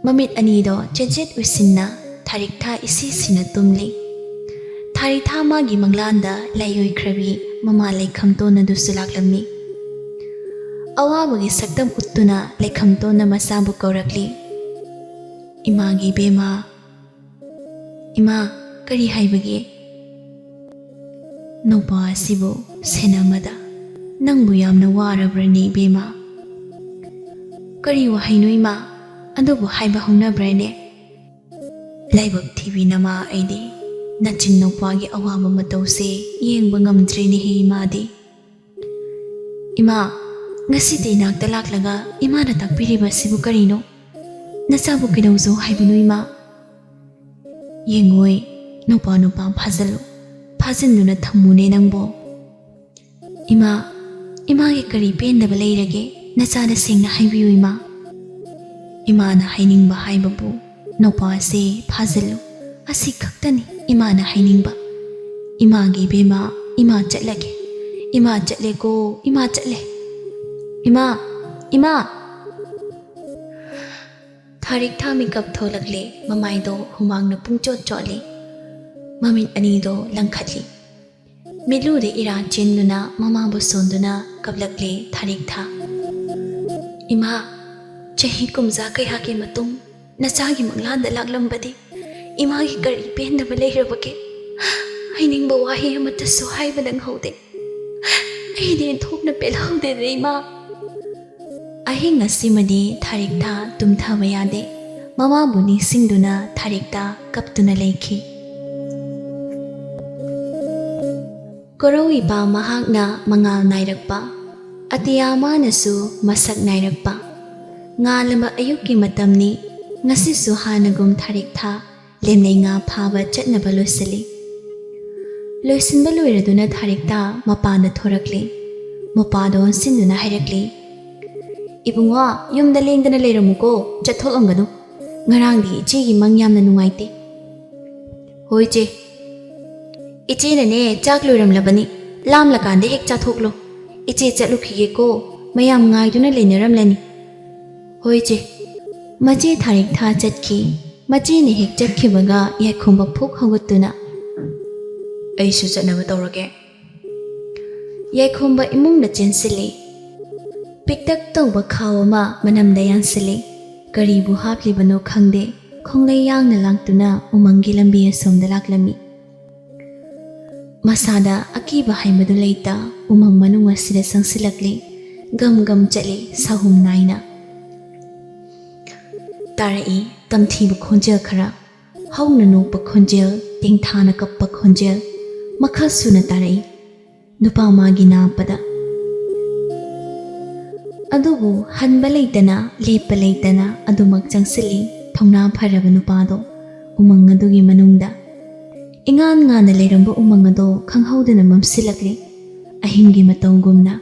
ꯃꯃꯤꯠ ꯑꯅꯤꯗꯣ ꯆꯦꯠꯆꯦꯠ ꯎꯏꯁꯤꯟꯅ ꯊꯥꯔꯤꯛꯊꯥ ꯏꯁꯤꯁꯤꯅ ꯇꯨꯝꯂꯤ. ꯊꯥꯔꯤꯛꯊꯥ ꯃꯥꯒꯤ ꯃꯪꯂꯥꯟꯗ ꯂꯥꯏꯑꯣꯏꯈ꯭ꯔꯕꯤ ꯃꯃꯥ ꯂꯩꯈꯝꯇꯣꯟ ꯑꯗꯨꯁꯨ ꯂꯥꯛꯂꯝꯃꯤ. ꯑꯋꯥꯕꯒꯤ ꯁꯛꯇꯝ ꯎꯠꯇꯨꯅ ꯂꯩꯈꯝꯇꯣꯟꯅ ꯃꯆꯥꯕꯨ ꯀꯧꯔꯛꯂꯤ. ꯏꯃꯥꯒꯤ ꯏꯕꯦꯝꯃ. ꯏꯃꯥ, ꯀꯔꯤ ꯍꯥꯏꯕꯒꯦ? ꯅꯧꯄꯥ ꯑꯁꯤꯕꯨ ꯁꯦꯟꯅꯃꯗ ꯅꯪꯕꯨ ꯌꯥꯝꯅ ꯋꯥꯔꯕ꯭ꯔꯅꯦ ꯏꯕꯦꯝꯃ? ꯀꯔꯤ ꯋꯥꯍꯩꯅꯣ ꯏꯃꯥ? ꯑꯗꯨꯕꯨ ꯍꯥꯏꯕ ꯍꯧꯅꯕ꯭ꯔꯅꯦ? ꯂꯥꯏꯕꯛ ꯊꯤꯕꯤ ꯅꯃꯥ ꯑꯩꯗꯤ ꯅꯆꯤꯟ ꯅꯧꯄꯥꯒꯤ ꯑꯋꯥꯕ ꯃꯇꯧꯁꯦ ꯌꯦꯡꯕ ꯉꯝꯗ꯭ꯔꯦꯅꯦꯍꯦ ꯏꯃꯥꯗꯤ. ꯏꯃꯥ, ꯉꯁꯤꯗꯤ ꯏꯅꯥꯛꯇ ꯂꯥꯛꯂꯒ ꯏꯃꯥꯅ ꯇꯥꯛꯄꯤꯔꯤꯕ ꯑꯁꯤꯕꯨ ꯀꯔꯤꯅꯣ? ꯅꯆꯥꯕꯨ ꯀꯩꯗꯧꯖꯧ ꯍꯥꯏꯕꯅꯣ ꯏꯃꯥ? ꯌꯦꯡꯉꯣꯏ, ꯅꯨꯄꯥ ꯐꯥꯖꯤꯟꯗꯨꯅ ꯊꯝꯃꯨꯅꯦ ꯅꯪꯕꯣ. ꯏꯃꯥ, ꯏꯃꯥꯒꯤ ꯀꯔꯤ ꯄꯦꯟꯗꯕ ꯂꯩꯔꯒꯦ? ꯅꯆꯥꯗ ꯁꯦꯡꯅ ꯍꯥꯏꯕꯤꯌꯨ ꯏꯃꯥ. ꯏꯃꯥꯅ ꯍꯥꯏꯅꯤꯡꯕ ꯍꯥꯏꯕꯕꯨ ꯅꯧꯄꯥ ꯑꯁꯤ ꯐꯥꯖꯤꯜꯂꯨ, ꯑꯁꯤ ꯈꯛꯇꯅꯤ ꯏꯃꯥꯅ ꯍꯥꯏꯅꯤꯡꯕ. ꯏꯃꯥꯒꯤ ꯏꯕꯦꯝꯃ, ꯏꯃꯥ ꯆꯠꯂꯒꯦ. ꯏꯃꯥ ꯆꯠꯂꯦꯀꯣ, ꯏꯃꯥ ꯆꯠꯂꯦ. ꯏꯃꯥ. ꯊꯥꯔꯤꯛꯊꯥ ꯃꯤꯀꯞ ꯊꯣꯛꯂꯛꯂꯦ. ꯃꯃꯥꯏꯗꯣ ꯍꯨꯃꯥꯡꯅ ꯄꯨꯡꯆꯣꯠ ꯆꯣꯠꯂꯤ. ꯃꯃꯤꯠ ꯑꯅꯤꯗꯣ ꯂꯪꯈꯠꯂꯤ. ꯃꯤꯠꯂꯨꯗ ꯏꯔꯥ ꯆꯦꯟꯗꯨꯅ ꯃꯃꯥꯕꯨ ꯁꯣꯟꯗꯨꯅ ꯀꯞꯂꯛꯂꯦ ꯊꯥꯔꯤꯛꯊꯥ. ꯏꯃꯥ, ꯆꯍꯤ 50 ꯀꯌꯥꯒꯤ ꯃꯇꯨꯡ ꯅꯆꯥꯒꯤ ꯃꯪꯂꯥꯟꯗ ꯂꯥꯛꯂꯝꯕꯗꯤ ꯏꯃꯥꯒꯤ ꯀꯔꯤ ꯄꯦꯟꯗꯕ ꯂꯩꯔꯕꯒꯦ? ꯍꯥꯏꯅꯤꯡꯕ ꯋꯥꯍꯩ ꯑꯃꯠꯇꯁꯨ ꯍꯥꯏꯕ ꯅꯪꯍꯧꯗꯦ꯫ ꯑꯩꯗꯤ ꯊꯣꯛꯅ ꯄꯦꯜꯍꯧꯗꯦꯗ ꯏꯃꯥ꯫ ꯑꯍꯤꯡ ꯑꯁꯤꯃꯗꯤ ꯊꯥꯔꯤꯛꯇ ꯇꯨꯝꯊꯕ ꯌꯥꯗꯦ꯫ ꯃꯃꯥꯕꯨ ꯅꯤꯡꯁꯤꯡꯗꯨꯅ ꯊꯥꯔꯤꯛꯇ ꯀꯞꯇꯨꯅ ꯂꯩꯈꯤ꯫ ꯀꯣꯔꯧꯏꯄꯥ ꯃꯍꯥꯛꯅ ꯃꯉꯥꯜ ꯅꯥꯏꯔꯛꯄ, ꯑꯇꯤꯌꯥ ꯃꯥꯅꯁꯨ ꯃꯁꯛ ꯅꯥꯏꯔꯛꯄ ꯉꯥꯜꯂꯕ ꯑꯌꯨꯛꯀꯤ ꯃꯇꯝꯅꯤ꯫ ꯉꯁꯤꯁꯨ ꯍꯥꯟꯅꯒꯨꯝ ꯊꯥꯔꯤꯛꯊ ꯂꯦꯝꯅꯩ ꯉꯥ ꯐꯥꯕ ꯆꯠꯅꯕ ꯂꯣꯏꯁꯤꯜꯂꯤ꯫ ꯂꯣꯏꯁꯤꯟꯕ ꯂꯣꯏꯔꯗꯨꯅ ꯊꯥꯔꯤꯛꯇ ꯃꯄꯥꯟꯗ ꯊꯣꯔꯛꯂꯤ꯫ ꯃꯄꯥꯗ ꯑꯣꯟꯁꯤꯟꯗꯨꯅ ꯍꯥꯏꯔꯛꯂꯤ, ꯏꯕꯨꯡꯉꯣ, ꯌꯨꯝꯗ ꯂꯦꯡꯗꯅ ꯂꯩꯔꯝꯃꯨꯀꯣ, ꯆꯠꯊꯣꯛꯂꯝꯒꯅꯨ꯫ ꯉꯔꯥꯡꯗꯤ ꯏꯆꯦꯒꯤ ꯃꯪ ꯌꯥꯝꯅ ꯅꯨꯡꯉꯥꯏꯇꯦ꯫ ꯍꯣꯏ ꯏꯆꯦ, ꯏꯆꯦꯅꯅꯦ ꯆꯥꯛ ꯂꯣꯏꯔꯝꯂꯕꯅꯤ, ꯂꯥꯝꯂꯀꯥꯟꯗ ꯍꯦꯛ ꯆꯥꯊꯣꯛꯂꯣ꯫ ꯏꯆꯦ ꯆꯠꯂꯨꯈꯤꯒꯦꯀꯣ, ꯃꯌꯥꯝ ꯉꯥꯏꯗꯨꯅ ꯂꯩꯅꯔꯝꯂꯅꯤ꯫ ꯍꯣꯏ ꯏꯆꯦ꯫ ꯃꯆꯦ ꯊꯥꯔꯤꯛꯊ ꯆꯠꯈꯤ꯫ ꯃꯆꯦꯅ ꯍꯦꯛ ꯆꯠꯈꯤꯕꯒ ꯌꯥꯏꯈꯣꯝꯕ ꯐꯨꯛ ꯍꯧꯒꯠꯇꯨꯅ, ꯑꯩꯁꯨ ꯆꯠꯅꯕ ꯇꯧꯔꯒꯦ꯫ ꯌꯥꯏꯈꯣꯝꯕ ꯏꯃꯨꯡꯗ ꯆꯦꯟꯁꯤꯜꯂꯤ꯫ ꯄꯤꯛꯇꯛ ꯇꯧꯕ ꯈꯥꯎ ꯑꯃ ꯃꯅꯝꯗ ꯌꯥꯟꯁꯤꯜꯂꯤ꯫ ꯀꯔꯤꯕꯨ ꯍꯥꯞꯂꯤꯕꯅꯣ ꯈꯪꯗꯦ, ꯈꯣꯡꯂꯩ ꯌꯥꯡꯅ ꯂꯥꯛꯇꯨꯅ ꯎꯃꯪꯒꯤ ꯂꯝꯕꯤ ꯑꯁꯣꯝꯗ ꯂꯥꯛꯂꯝꯃꯤ꯫ ꯃꯁꯥꯗ ꯑꯀꯤꯕ ꯍꯥꯏꯕꯗꯨ ꯂꯩꯇ ꯎꯃꯪ ꯃꯅꯨꯡ ꯑꯁꯤꯗ ꯆꯪꯁꯤꯜꯂꯛꯂꯤ꯫ ꯒꯝ ꯒꯝ ꯆꯠꯂꯤ ꯁꯍꯨꯝ ꯅꯥꯏꯅ꯫ ꯇꯥꯔꯛꯏ ꯇꯝꯊꯤꯕ ꯈꯣꯟꯖꯦꯜ ꯈꯔ, ꯍꯧꯅ ꯅꯣꯛꯄ ꯈꯣꯟꯖꯦꯜ, ꯇꯦꯡꯊꯥꯅ ꯀꯞꯄ ꯈꯣꯟꯖꯦꯜ, ꯃꯈꯜ ꯁꯨꯅ ꯇꯥꯔꯛꯏ ꯅꯨꯄꯥ ꯃꯥꯒꯤ ꯅꯥꯞꯄꯗ꯫ ꯑꯗꯨꯕꯨ ꯍꯟꯕ ꯂꯩꯇꯅ ꯂꯦꯞꯄ ꯂꯩꯇꯅ ꯑꯗꯨꯃꯛ ꯆꯪꯁꯤꯜꯂꯤ ꯊꯧꯅꯥ ꯐꯔꯕ ꯅꯨꯄꯥꯗꯣ ꯎꯃꯪ ꯑꯗꯨꯒꯤ ꯃꯅꯨꯡꯗ꯫ ꯏꯉꯥꯟ ꯉꯥꯟꯅ ꯂꯩꯔꯝꯕ ꯎꯃꯪ ꯑꯗꯣ ꯈꯪꯍꯧꯗꯅ ꯃꯝꯁꯤꯜꯂꯛꯂꯤ ꯑꯍꯤꯡꯒꯤ ꯃꯇꯧꯒꯨꯝꯅ꯫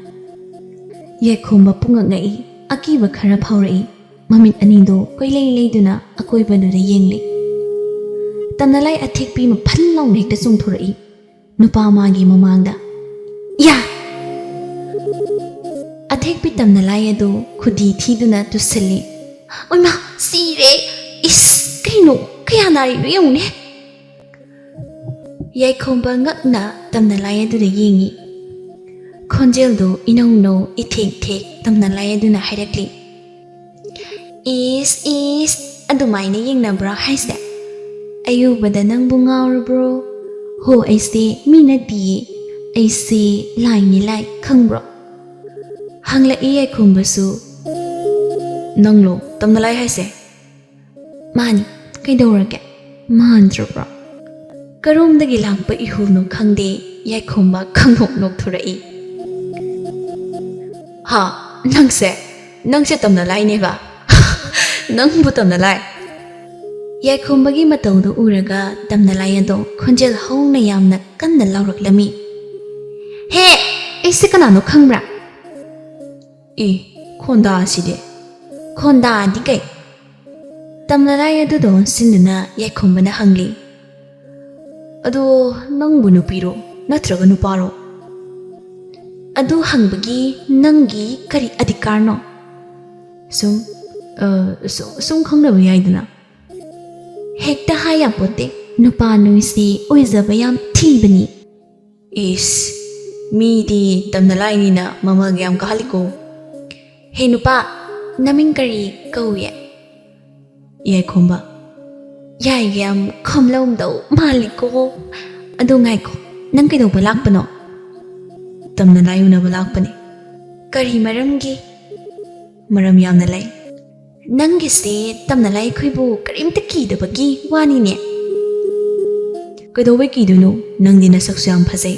ꯌꯥꯏꯈꯣꯝꯕ ꯄꯨꯡꯉꯛꯉꯛꯏ, ꯑꯀꯤꯕ ꯈꯔ ꯐꯥꯎꯔꯛꯏ꯫ ꯃꯃꯤꯠ ꯑꯅꯤꯗꯣ ꯀꯣꯏꯂꯩ ꯂꯩꯗꯨꯅ ꯑꯀꯣꯏꯕꯗꯨꯗ ꯌꯦꯡꯂꯤ꯫ ꯇꯝꯅꯂꯥꯏ ꯑꯊꯦꯛꯄꯤ ꯑꯃ ꯐꯟ ꯂꯥꯎꯅ ꯍꯦꯛꯇ ꯆꯣꯡꯊꯣꯔꯛꯏ ꯅꯨꯄꯥ ꯃꯥꯒꯤ ꯃꯃꯥꯡꯗ꯫ ꯌꯥ! ꯑꯊꯦꯛꯄꯤ ꯇꯝꯅꯂꯥꯏ ꯑꯗꯨ ꯈꯨꯗꯤ ꯊꯤꯗꯨꯅ ꯇꯨꯁꯤꯜꯂꯤ꯫ ꯑꯣꯏꯃꯥ, ꯁꯤꯔꯦ! ꯏꯁ, ꯀꯩꯅꯣ, ꯀꯌꯥ ꯅꯥꯔꯤꯅꯣ ꯌꯦꯡꯉꯨꯅꯦ! ꯌꯥꯏꯈꯣꯝꯕ ꯉꯛꯅ ꯇꯝꯅꯂꯥꯏ ꯑꯗꯨꯗ ꯌꯦꯡꯉꯤ꯫ ꯈꯣꯟꯖꯦꯜꯗꯨ ꯏꯅꯧ ꯅꯧ ꯏꯊꯦꯛ ꯊꯦꯛ ꯇꯝꯅꯂꯥꯏ ꯑꯗꯨꯅ ꯍꯥꯏꯔꯛꯂꯤ, ꯏꯁ ꯏꯁ, ꯑꯗꯨꯃꯥꯏꯅ ꯌꯦꯡꯅꯕ꯭ꯔꯥ ꯍꯥꯏꯁꯦ? ꯑꯌꯨꯕꯗ ꯅꯪꯕꯨ ꯉꯥꯎꯔꯕ꯭ꯔꯣ? ꯍꯣ, ꯑꯩꯁꯦ ꯃꯤ ꯅꯠꯇꯤꯌꯦ, ꯑꯩꯁꯦ ꯂꯥꯏꯅꯤ ꯂꯥꯏ, ꯈꯪꯕ꯭ꯔꯣ? ꯍꯪꯂꯛꯏ ꯌꯥꯏꯈꯣꯝꯕꯁꯨ꯫ ꯅꯪꯂꯣ ꯇꯝꯅꯂꯥꯏ ꯍꯥꯏꯁꯦ? ꯃꯥꯅꯤ, ꯀꯩꯗꯧꯔꯒꯦ? ꯃꯥꯟꯗ꯭ꯔꯕ꯭ꯔꯣ? ꯀꯔꯣꯝꯗꯒꯤ ꯂꯥꯛꯄ ꯏꯍꯨꯜꯅꯣ ꯈꯪꯗꯦ ꯌꯥꯏꯈꯣꯝꯕ ꯈꯪꯅꯣꯛ ꯅꯣꯛꯊꯣꯔꯛꯏ꯫ ꯍꯥ, ꯅꯪꯁꯦ ꯇꯝꯅꯂꯥꯏꯅꯦꯕ? ꯅꯪꯕꯨ ꯇꯝꯅꯂꯥꯏ? ꯌꯥꯏꯈꯣꯝꯕꯒꯤ ꯃꯇꯧꯗꯨ ꯎꯔꯒ ꯇꯝꯅꯂꯥꯏ ꯑꯗꯣ ꯈꯣꯟꯖꯦꯜ ꯍꯧꯅ ꯌꯥꯝꯅ ꯀꯟꯅ ꯂꯥꯎꯔꯛꯂꯝꯃꯤ꯫ ꯍꯦ, ꯑꯩꯁꯦ ꯀꯅꯥꯅꯣ ꯈꯪꯕ꯭ꯔꯥ? ꯏ, ꯈꯣꯟꯗꯥ ꯑꯁꯤꯗꯤ? ꯈꯣꯟꯗꯥꯗꯤ ꯀꯩ? ꯇꯝꯅꯂꯥꯏ ꯑꯗꯨꯗ ꯑꯣꯟꯁꯤꯟꯗꯨꯅ ꯌꯥꯏꯈꯣꯝꯕꯅ ꯍꯪꯂꯤ꯫ ꯑꯗꯣ ꯅꯪꯕꯨ ꯅꯨꯄꯤꯔꯣ ꯅꯠꯇ꯭ꯔꯒ ꯅꯨꯄꯥꯔꯣ? ꯑꯗꯨ ꯍꯪꯕꯒꯤ ꯅꯪꯒꯤ ꯀꯔꯤ ꯑꯙꯤꯀꯥꯔꯅꯣ? ꯁꯨꯝ ꯈꯪꯅꯕ ꯌꯥꯏꯗꯅ꯫ ꯍꯦꯛꯇ ꯍꯥꯏ ꯌꯥꯄꯣꯠꯇꯦ, ꯅꯨꯄꯥ ꯅꯣꯏꯁꯤ ꯑꯣꯏꯖꯕ ꯌꯥꯝ ꯊꯤꯕꯅꯤ꯫ ꯏꯁ, ꯃꯤꯗꯤ ꯇꯝꯅꯂꯥꯏꯅꯤꯅ ꯃꯃꯜꯒ ꯌꯥꯝ ꯀꯥꯍꯜꯂꯤꯀꯣ꯫ ꯍꯦ ꯅꯨꯄꯥ, ꯅꯃꯤꯡ ꯀꯔꯤ ꯀꯧꯏ? ꯌꯥꯏꯈꯣꯝꯕ꯫ ꯌꯥꯏꯒ ꯌꯥꯝ ꯈꯣꯝꯂꯝꯗꯧ ꯃꯥꯜꯂꯤꯀꯣ꯫ ꯑꯗꯣ ꯉꯥꯏꯈꯣ, ꯅꯪ ꯀꯩꯗꯧꯕ ꯂꯥꯛꯄꯅꯣ? ꯇꯝꯅꯂꯥꯏ ꯎꯅꯕ ꯂꯥꯛꯄꯅꯤ꯫ ꯀꯔꯤ ꯃꯔꯝꯒꯤ? ꯃꯔꯝ ꯌꯥꯝꯅ ꯂꯩ꯫ ꯅꯪꯒꯤꯁꯦ ꯇꯝꯅꯂꯥꯏ ꯑꯩꯈꯣꯏꯕꯨ ꯀꯔꯤꯝꯇ ꯀꯤꯗꯕꯒꯤ ꯋꯥꯅꯤꯅꯦ? ꯀꯩꯗꯧꯕꯩ ꯀꯤꯗꯣꯏꯅꯣ? ꯅꯪꯗꯤ ꯅꯁꯛꯁꯨ ꯌꯥꯝ ꯐꯖꯩ,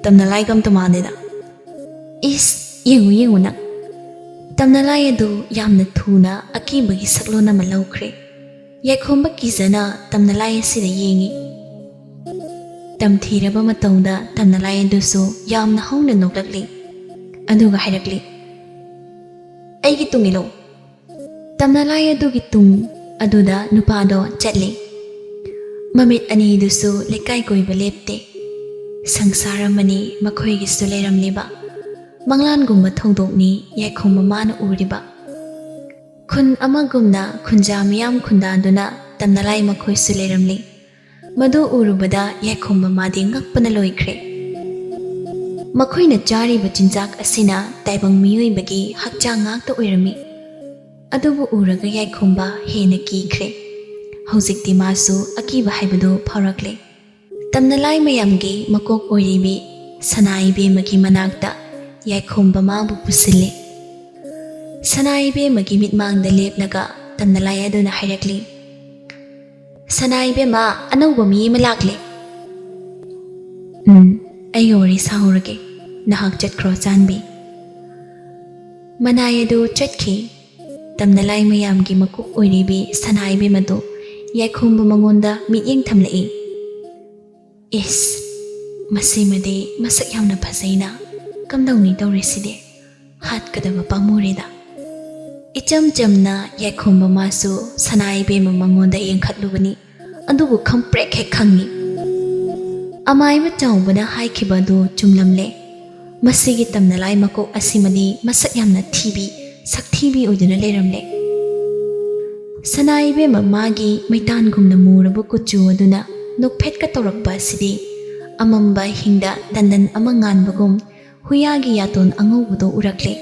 ꯇꯝꯅꯂꯥꯏꯒ ꯑꯝꯇ ꯃꯥꯟꯗꯦꯗ꯫ ꯏꯁ, ꯌꯦꯡꯉꯨ ꯌꯦꯡꯉꯨ ꯅꯪ! ꯇꯝꯅꯂꯥꯏ ꯑꯗꯨ ꯌꯥꯝꯅ ꯊꯨꯅ ꯑꯀꯤꯕꯒꯤ ꯁꯛꯂꯣꯟ ꯑꯃ ꯂꯧꯈ꯭ꯔꯦ꯫ ꯌꯥꯏꯈꯣꯝꯕ ꯀꯤꯖꯅ ꯇꯝꯅꯂꯥꯏ ꯑꯁꯤꯗ ꯌꯦꯡꯉꯤ꯫ ꯇꯝꯊꯤꯔꯕ ꯃꯇꯧꯗ ꯇꯝꯅꯂꯥꯏ ꯑꯗꯨꯁꯨ ꯌꯥꯝꯅ ꯍꯧꯅ ꯅꯣꯛꯂꯛꯂꯤ꯫ ꯑꯗꯨꯒ ꯍꯥꯏꯔꯛꯂꯤ, ꯑꯩꯒꯤ ꯇꯨꯡ ꯏꯜꯂꯨ꯫ ꯇꯝꯅꯂꯥꯏ ꯑꯗꯨꯒꯤ ꯇꯨꯡ ꯑꯗꯨꯗ ꯅꯨꯄꯥꯗꯣ ꯆꯠꯂꯤ꯫ ꯃꯃꯤꯠ ꯑꯅꯤꯗꯨꯁꯨ ꯂꯩꯀꯥꯏ ꯀꯣꯏꯕ ꯂꯦꯞꯇꯦ꯫ ꯁꯪꯁꯥꯔ ꯑꯃꯅꯤ ꯃꯈꯣꯏꯒꯤꯁꯨ ꯂꯩꯔꯝꯂꯤꯕ꯫ ꯃꯪꯂꯥꯟꯒꯨꯝꯕ ꯊꯧꯗꯣꯛꯅꯤ ꯌꯥꯏꯈꯣꯝꯕ ꯃꯥꯅ ꯎꯔꯤꯕ꯫ ꯈꯨꯟ ꯑꯃꯒꯨꯝꯅ ꯈꯨꯟꯖꯥ ꯃꯤꯌꯥꯝ ꯈꯨꯟꯗꯥꯗꯨꯅ ꯇꯝꯅꯂꯥꯏ ꯃꯈꯣꯏꯁꯨ ꯂꯩꯔꯝꯂꯤ꯫ ꯃꯗꯨ ꯎꯔꯨꯕꯗ ꯌꯥꯏꯈꯣꯝꯕ ꯃꯥꯗꯤ ꯉꯛꯄꯅ ꯂꯣꯏꯈ꯭ꯔꯦ꯫ ꯃꯈꯣꯏꯅ ꯆꯥꯔꯤꯕ ꯆꯤꯟꯖꯥꯛ ꯑꯁꯤꯅ ꯇꯥꯏꯕꯪ ꯃꯤꯑꯣꯏꯕꯒꯤ ꯍꯛꯆꯥꯡ ꯉꯥꯛꯇ ꯑꯣꯏꯔꯝꯃꯤ꯫ ꯑꯗꯨꯕꯨ ꯎꯔꯒ ꯌꯥꯏꯈꯣꯝꯕ ꯍꯦꯟꯅ ꯀꯤꯈ꯭ꯔꯦ꯫ ꯍꯧꯖꯤꯛꯇꯤ ꯃꯥꯁꯨ ꯑꯀꯤꯕ ꯍꯥꯏꯕꯗꯨ ꯐꯥꯎꯔꯛꯂꯦ꯫ ꯇꯝꯅꯂꯥꯏ ꯃꯌꯥꯝꯒꯤ ꯃꯀꯣꯛ ꯑꯣꯏꯔꯤꯕꯤ ꯁꯅꯥ ꯏꯕꯦꯝꯃꯒꯤ ꯃꯅꯥꯛꯇ ꯌꯥꯏꯈꯣꯝꯕ ꯃꯥꯕꯨ ꯄꯨꯁꯤꯜꯂꯤ꯫ ꯁꯅꯥ ꯏꯕꯦꯝꯃꯒꯤ ꯃꯤꯠꯃꯥꯡꯗ ꯂꯦꯞꯂꯒ ꯇꯝꯅꯂꯥꯏ ꯑꯗꯨꯅ ꯍꯥꯏꯔꯛꯂꯤ, "ꯁꯅꯥ ꯏꯕꯦꯝꯃ, ꯑꯅꯧꯕ ꯃꯤ ꯑꯃ ꯂꯥꯛꯂꯦ." "ꯑꯩꯒ ꯋꯥꯔꯤ ꯁꯥꯍꯧꯔꯒꯦ, ꯅꯍꯥꯛ ꯆꯠꯈ꯭ꯔꯣ ꯆꯥꯟꯕꯤ." ꯃꯅꯥꯏ ꯑꯗꯨ ꯆꯠꯈꯤ꯫ ꯇꯝꯅꯂꯥꯏ ꯃꯌꯥꯝꯒꯤ ꯃꯀꯣꯛ ꯑꯣꯏꯔꯤꯕꯤ ꯁꯅꯥ ꯏꯕꯦꯝ ꯑꯗꯨ ꯌꯥꯏꯈꯣꯝꯕ ꯃꯉꯣꯟꯗ ꯃꯤꯠꯌꯦꯡ ꯊꯝꯂꯛꯏ꯫ "ꯏꯁ, ꯃꯁꯤꯃꯗꯤ ꯃꯁꯛ ꯌꯥꯝꯅ ꯐꯖꯩꯅ, ꯀꯝꯗꯧꯅꯤ ꯇꯧꯔꯤꯁꯤꯗꯤ? ꯍꯥꯠꯀꯗꯕ ꯄꯥꯝꯃꯨꯔꯦꯗ." ꯏꯆꯝ ꯆꯝꯅ ꯌꯥꯏꯈꯣꯝꯕ ꯃꯥꯁꯨ ꯁꯅꯥ ꯏꯕꯦꯝꯃ ꯃꯉꯣꯟꯗ ꯌꯦꯡꯈꯠꯂꯨꯕꯅꯤ, ꯑꯗꯨꯕꯨ ꯈꯪꯄ꯭ꯔꯦꯛ ꯍꯦꯛ ꯈꯪꯉꯤ꯫ ꯑꯃꯥꯏꯕ ꯆꯥꯎꯕꯅ ꯍꯥꯏꯈꯤꯕ ꯑꯗꯨ ꯆꯨꯝꯂꯝꯂꯦ꯫ ꯃꯁꯤꯒꯤ ꯇꯝꯅꯂꯥꯏ ꯃꯀꯣꯛ ꯑꯁꯤꯃꯗꯤ ꯃꯁꯛ ꯌꯥꯝꯅ ꯊꯤꯕꯤ, ꯁꯛꯊꯤꯕꯤ ꯑꯣꯏꯗꯨꯅ ꯂꯩꯔꯝꯂꯦ꯫ ꯁꯅꯥ ꯏꯕꯦꯝꯃ ꯃꯥꯒꯤ ꯃꯩꯇꯥꯟꯒꯨꯝꯅ ꯃꯨꯔꯕ ꯀꯨꯆꯨ ꯑꯗꯨꯅ ꯅꯣꯛꯐꯦꯠꯀ ꯇꯧꯔꯛꯄ ꯑꯁꯤꯗꯤ ꯑꯃꯝꯕ ꯑꯍꯤꯡꯗ ꯗꯟꯗꯟ ꯑꯃ ꯉꯥꯟꯕꯒꯨꯝ ꯍꯨꯌꯥꯒꯤ ꯌꯥꯇꯣꯟ ꯑꯉꯧꯕꯗꯣ ꯎꯔꯛꯂꯦ꯫